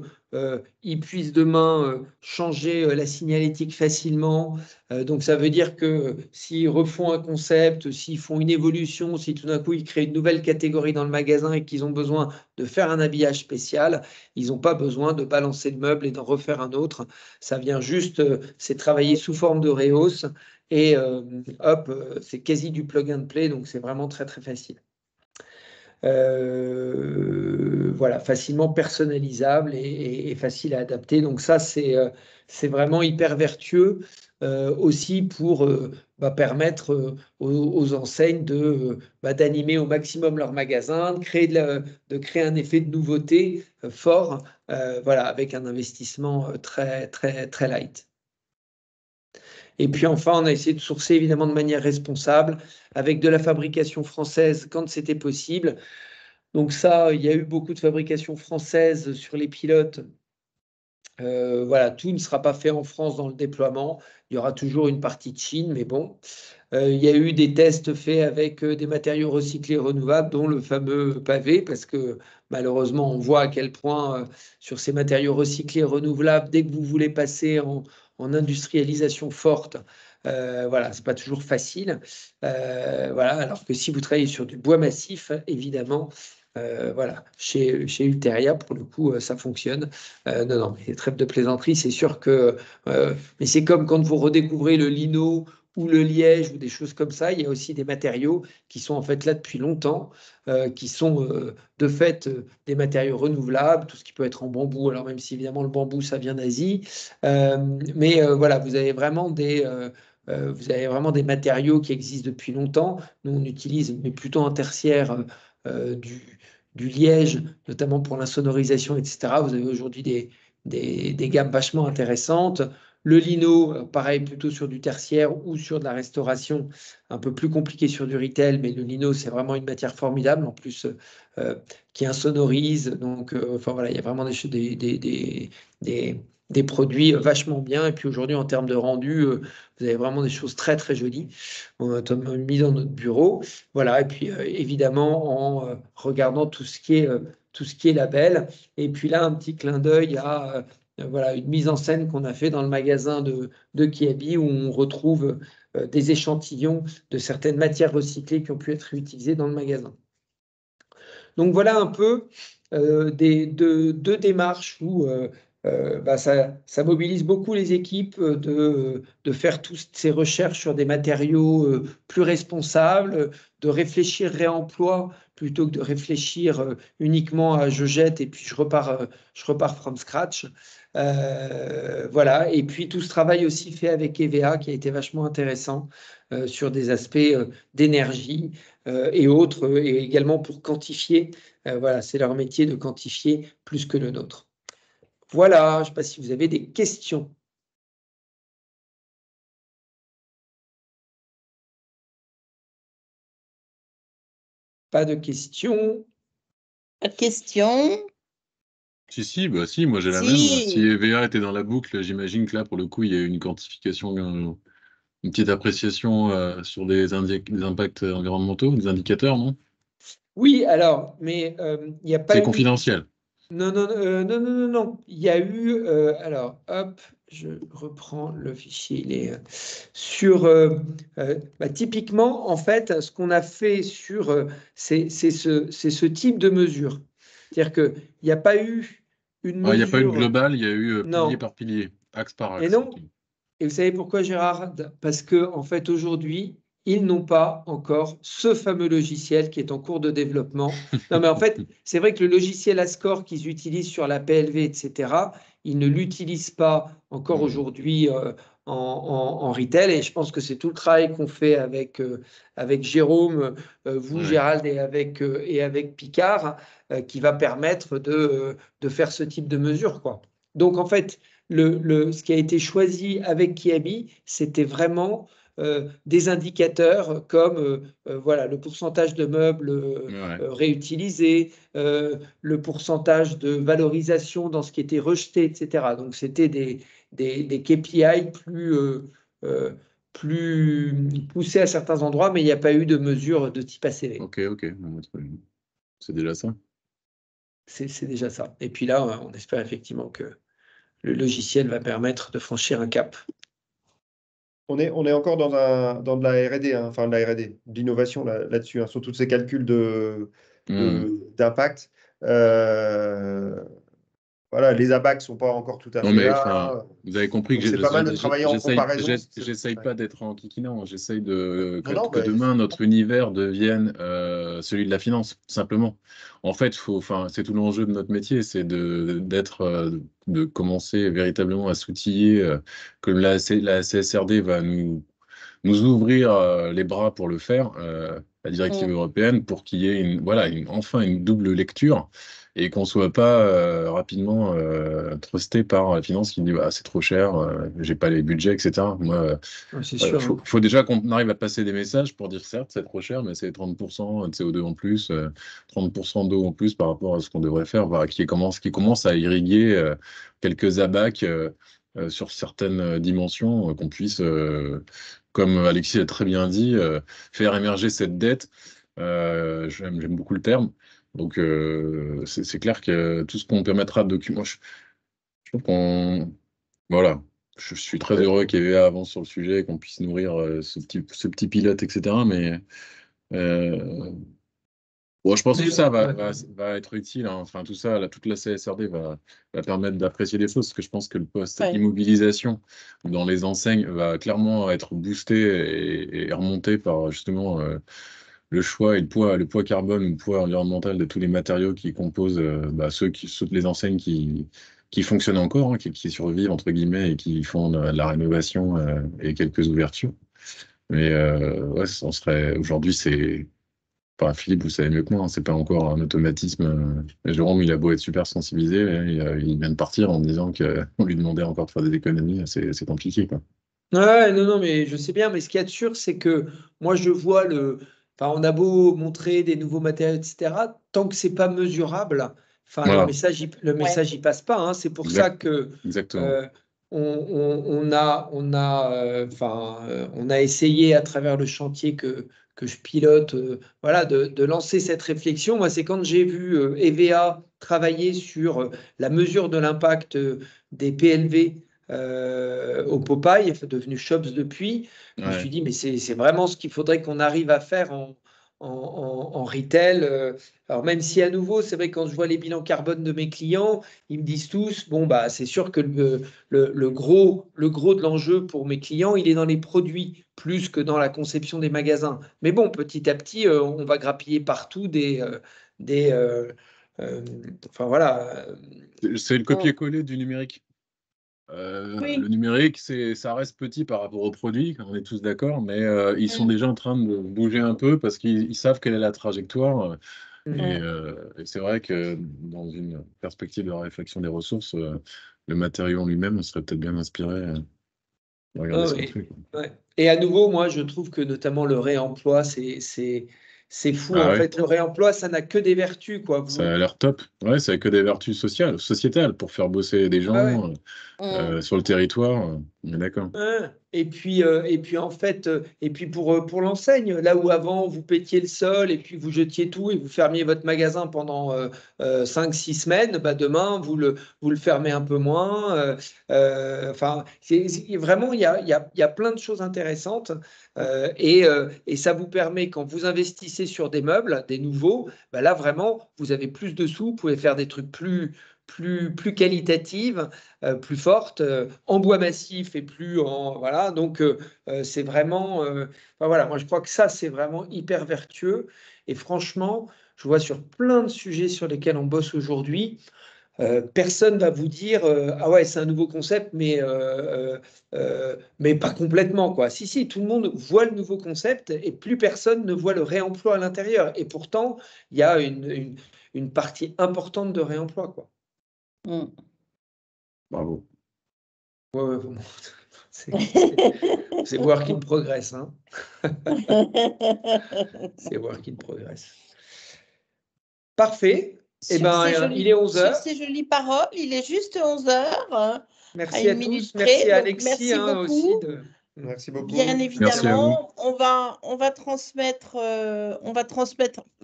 ils puissent demain changer la signalétique facilement. Donc ça veut dire que s'ils refont un concept, s'ils font une évolution, si tout d'un coup ils créent une nouvelle catégorie dans le magasin et qu'ils ont besoin de faire un habillage spécial, ils n'ont pas besoin de balancer le meuble et d'en refaire un autre. Ça vient juste, c'est travaillé sous forme de rehausse. Et hop, c'est quasi du plug and play, donc c'est vraiment très très facile. Voilà, facilement personnalisable et facile à adapter. Donc ça, c'est vraiment hyper vertueux aussi pour permettre aux enseignes d'animer au maximum leur magasin, de créer un effet de nouveauté fort, voilà, avec un investissement très très très light. Et puis enfin, on a essayé de sourcer évidemment de manière responsable, avec de la fabrication française quand c'était possible. Donc ça, il y a eu beaucoup de fabrication française sur les pilotes. Voilà, tout ne sera pas fait en France dans le déploiement. Il y aura toujours une partie de Chine, mais bon. Il y a eu des tests faits avec des matériaux recyclés renouvelables, dont le fameux pavé, parce que malheureusement, on voit à quel point sur ces matériaux recyclés renouvelables, dès que vous voulez passer en industrialisation forte, voilà, c'est pas toujours facile. Voilà, alors que si vous travaillez sur du bois massif, évidemment, voilà, chez Ulteria, pour le coup, ça fonctionne. Non, mais trêve de plaisanterie, c'est sûr que. Mais c'est comme quand vous redécouvrez le lino ou le liège ou des choses comme ça. Il y a aussi des matériaux qui sont en fait là depuis longtemps, qui sont de fait des matériaux renouvelables, tout ce qui peut être en bambou. Alors même si évidemment le bambou ça vient d'Asie, mais voilà, vous avez vraiment des matériaux qui existent depuis longtemps. Nous on utilise, mais plutôt en tertiaire, du liège, notamment pour l'insonorisation, etc. Vous avez aujourd'hui des gammes vachement intéressantes. Le lino, pareil, plutôt sur du tertiaire ou sur de la restauration, un peu plus compliqué sur du retail, mais le lino, c'est vraiment une matière formidable, en plus, qui insonorise. Donc, enfin voilà, il y a vraiment des produits vachement bien. Et puis aujourd'hui, en termes de rendu, vous avez vraiment des choses très, très jolies. On a mis dans notre bureau. Voilà, et puis évidemment, en regardant tout ce qui est label. Et puis là, un petit clin d'œil à voilà, une mise en scène qu'on a fait dans le magasin de Kiabi où on retrouve des échantillons de certaines matières recyclées qui ont pu être réutilisées dans le magasin. Donc voilà un peu deux démarches où ça mobilise beaucoup les équipes de faire toutes ces recherches sur des matériaux plus responsables, de réfléchir réemploi plutôt que de réfléchir uniquement à je jette et puis je repars from scratch. Voilà, et puis tout ce travail aussi fait avec EVA qui a été vachement intéressant sur des aspects d'énergie et autres, et également pour quantifier. Voilà, c'est leur métier de quantifier plus que le nôtre. Voilà, je ne sais pas si vous avez des questions. Pas de questions. Pas de questions. Si, moi j'ai la même. Si EVA était dans la boucle, j'imagine que là, pour le coup, il y a une quantification, une petite appréciation sur des impacts environnementaux, des indicateurs, non? Oui, alors, mais il n'y a pas eu... C'est confidentiel. Non. Il y a eu... alors, hop, je reprends le fichier. Il est sur... typiquement, en fait, ce qu'on a fait sur... c'est ce type de mesure. C'est-à-dire qu'il n'y a pas eu une mesure... Il n'y a pas eu de global, il y a eu pilier par pilier, axe par axe. Et non. Et vous savez pourquoi, Gérard? Parce que en fait, aujourd'hui, ils n'ont pas encore ce fameux logiciel qui est en cours de développement. Non, mais en fait, c'est vrai que le logiciel Ascore qu'ils utilisent sur la PLV, etc., ils ne l'utilisent pas encore aujourd'hui en retail. Et je pense que c'est tout le travail qu'on fait avec Jérôme, vous, Gérald, et avec Picard, qui va permettre de faire ce type de mesure, quoi. Donc, en fait, ce qui a été choisi avec Kiabi, c'était vraiment des indicateurs comme voilà, le pourcentage de meubles réutilisés, le pourcentage de valorisation dans ce qui était rejeté, etc. Donc, c'était des KPI plus poussés à certains endroits, mais il n'y a pas eu de mesure de type ACV. Ok. C'est déjà ça. C'est déjà ça. Et puis là, on espère effectivement que le logiciel va permettre de franchir un cap. On est encore dans de la R&D, hein, enfin de la R&D, d'innovation là-dessus, hein, sur tous ces calculs d'impact. Voilà, les ABAC ne sont pas encore tout à Non, fait mais là. vous avez compris que C'est pas mal de travailler en comparaison. j'essaye pas d'être enquiquinant. J'essaye que mais demain, notre univers devienne celui de la finance, simplement. En fait, c'est tout l'enjeu de notre métier, c'est de commencer véritablement à s'outiller, que la CSRD va nous ouvrir les bras pour le faire, la directive européenne, pour qu'il y ait enfin une double lecture et qu'on ne soit pas rapidement trusté par la finance qui dit c'est trop cher, j'ai pas les budgets, etc. Moi, faut déjà qu'on arrive à passer des messages pour dire certes, c'est trop cher, mais c'est 30% de CO2 en plus, 30% d'eau en plus par rapport à ce qu'on devrait faire, qui commence à irriguer quelques abacs sur certaines dimensions, qu'on puisse, comme Alexis a très bien dit, faire émerger cette dette. J'aime beaucoup le terme. Donc, c'est clair que tout ce qu'on permettra de documenter, je trouve qu'on. Voilà. Je suis très heureux qu'EVA avance sur le sujet et qu'on puisse nourrir ce petit pilote, etc. Mais je pense que tout ça va être utile, hein. Enfin, tout ça, toute la CSRD va permettre d'apprécier des choses, parce que je pense que le poste immobilisation dans les enseignes va clairement être boosté et remonté par justement le choix et le poids carbone ou le poids environnemental de tous les matériaux qui composent les enseignes qui fonctionnent encore, hein, qui survivent, entre guillemets, et qui font de la rénovation et quelques ouvertures. Mais aujourd'hui, c'est. Enfin, Philippe, vous savez mieux que moi, hein, c'est pas encore un automatisme. Jérôme, il a beau être super sensibilisé, il vient de partir en me disant qu'on lui demandait encore de faire des économies, c'est compliqué, quoi. Ouais, non, mais je sais bien, mais ce qu'il y a de sûr, c'est que moi, je vois Enfin, on a beau montrer des nouveaux matériaux, etc., tant que c'est pas mesurable, Voilà. le message il passe pas, hein. C'est pour ça que on a essayé à travers le chantier que je pilote, voilà, de lancer cette réflexion. Moi, c'est quand j'ai vu EVA travailler sur la mesure de l'impact des PLV au Popeye, devenu Shops depuis. Je me suis dit, mais c'est vraiment ce qu'il faudrait qu'on arrive à faire en retail. Alors même si à nouveau, c'est vrai, quand je vois les bilans carbone de mes clients, ils me disent tous, bon, bah, c'est sûr que le gros de l'enjeu pour mes clients, il est dans les produits plus que dans la conception des magasins. Mais bon, petit à petit, on va grappiller partout enfin voilà. C'est le copier-coller du numérique. Le numérique, ça reste petit par rapport aux produits, on est tous d'accord, mais ils sont déjà en train de bouger un peu parce qu'ils savent quelle est la trajectoire. Et c'est vrai que dans une perspective de réflexion des ressources, le matériau en lui-même serait peut-être bien inspiré. Regarder ce qu'on fait. Ouais. Et à nouveau, moi, je trouve que notamment le réemploi, c'est fou. En fait, le réemploi, ça n'a que des vertus, quoi. Ça a l'air top. Ouais, ça n'a que des vertus sociétales pour faire bosser des gens sur le territoire. On est d'accord. Et puis en fait, et puis pour l'enseigne, là où avant vous pétiez le sol et puis vous jetiez tout et vous fermiez votre magasin pendant 5-6 semaines, bah demain vous le fermez un peu moins. Enfin, vraiment, il y a plein de choses intéressantes et ça vous permet, quand vous investissez sur des meubles, des nouveaux, bah là vraiment, vous avez plus de sous, vous pouvez faire des trucs plus qualitatives, plus fortes, en bois massif et plus en. Voilà, donc c'est vraiment. Enfin, voilà, moi je crois que ça, c'est vraiment hyper vertueux. Et franchement, je vois sur plein de sujets sur lesquels on bosse aujourd'hui, personne va vous dire ah ouais, c'est un nouveau concept, mais pas complètement, quoi. Si, tout le monde voit le nouveau concept et plus personne ne voit le réemploi à l'intérieur. Et pourtant, il y a une partie importante de réemploi, quoi. Bravo. Ouais, C'est work in progress. Hein. C'est work in progress. Parfait. Eh ben, il est 11h. Sur ces jolies paroles, il est juste 11h. Merci à tous. Merci à Alexis aussi. Merci beaucoup. Bien Merci à évidemment, on va transmettre,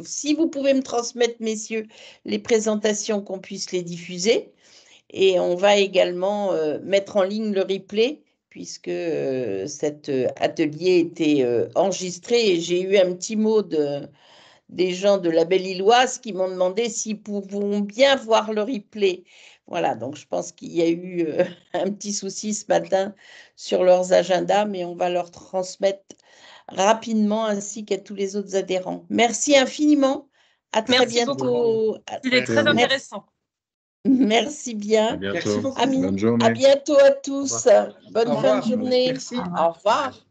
si vous pouvez me transmettre, messieurs, les présentations, qu'on puisse les diffuser. Et on va également mettre en ligne le replay, puisque cet atelier était enregistré. Et j'ai eu un petit mot des gens de la Belle-Îloise qui m'ont demandé s'ils pourront bien voir le replay. Voilà, donc je pense qu'il y a eu un petit souci ce matin sur leurs agendas, mais on va leur transmettre rapidement, ainsi qu'à tous les autres adhérents. Merci infiniment. À très Merci bientôt. C'était très intéressant. Merci bien. À bientôt. Merci beaucoup. Bonne journée. À bientôt à tous. Bonne Au fin revoir. de journée. Merci. Au revoir.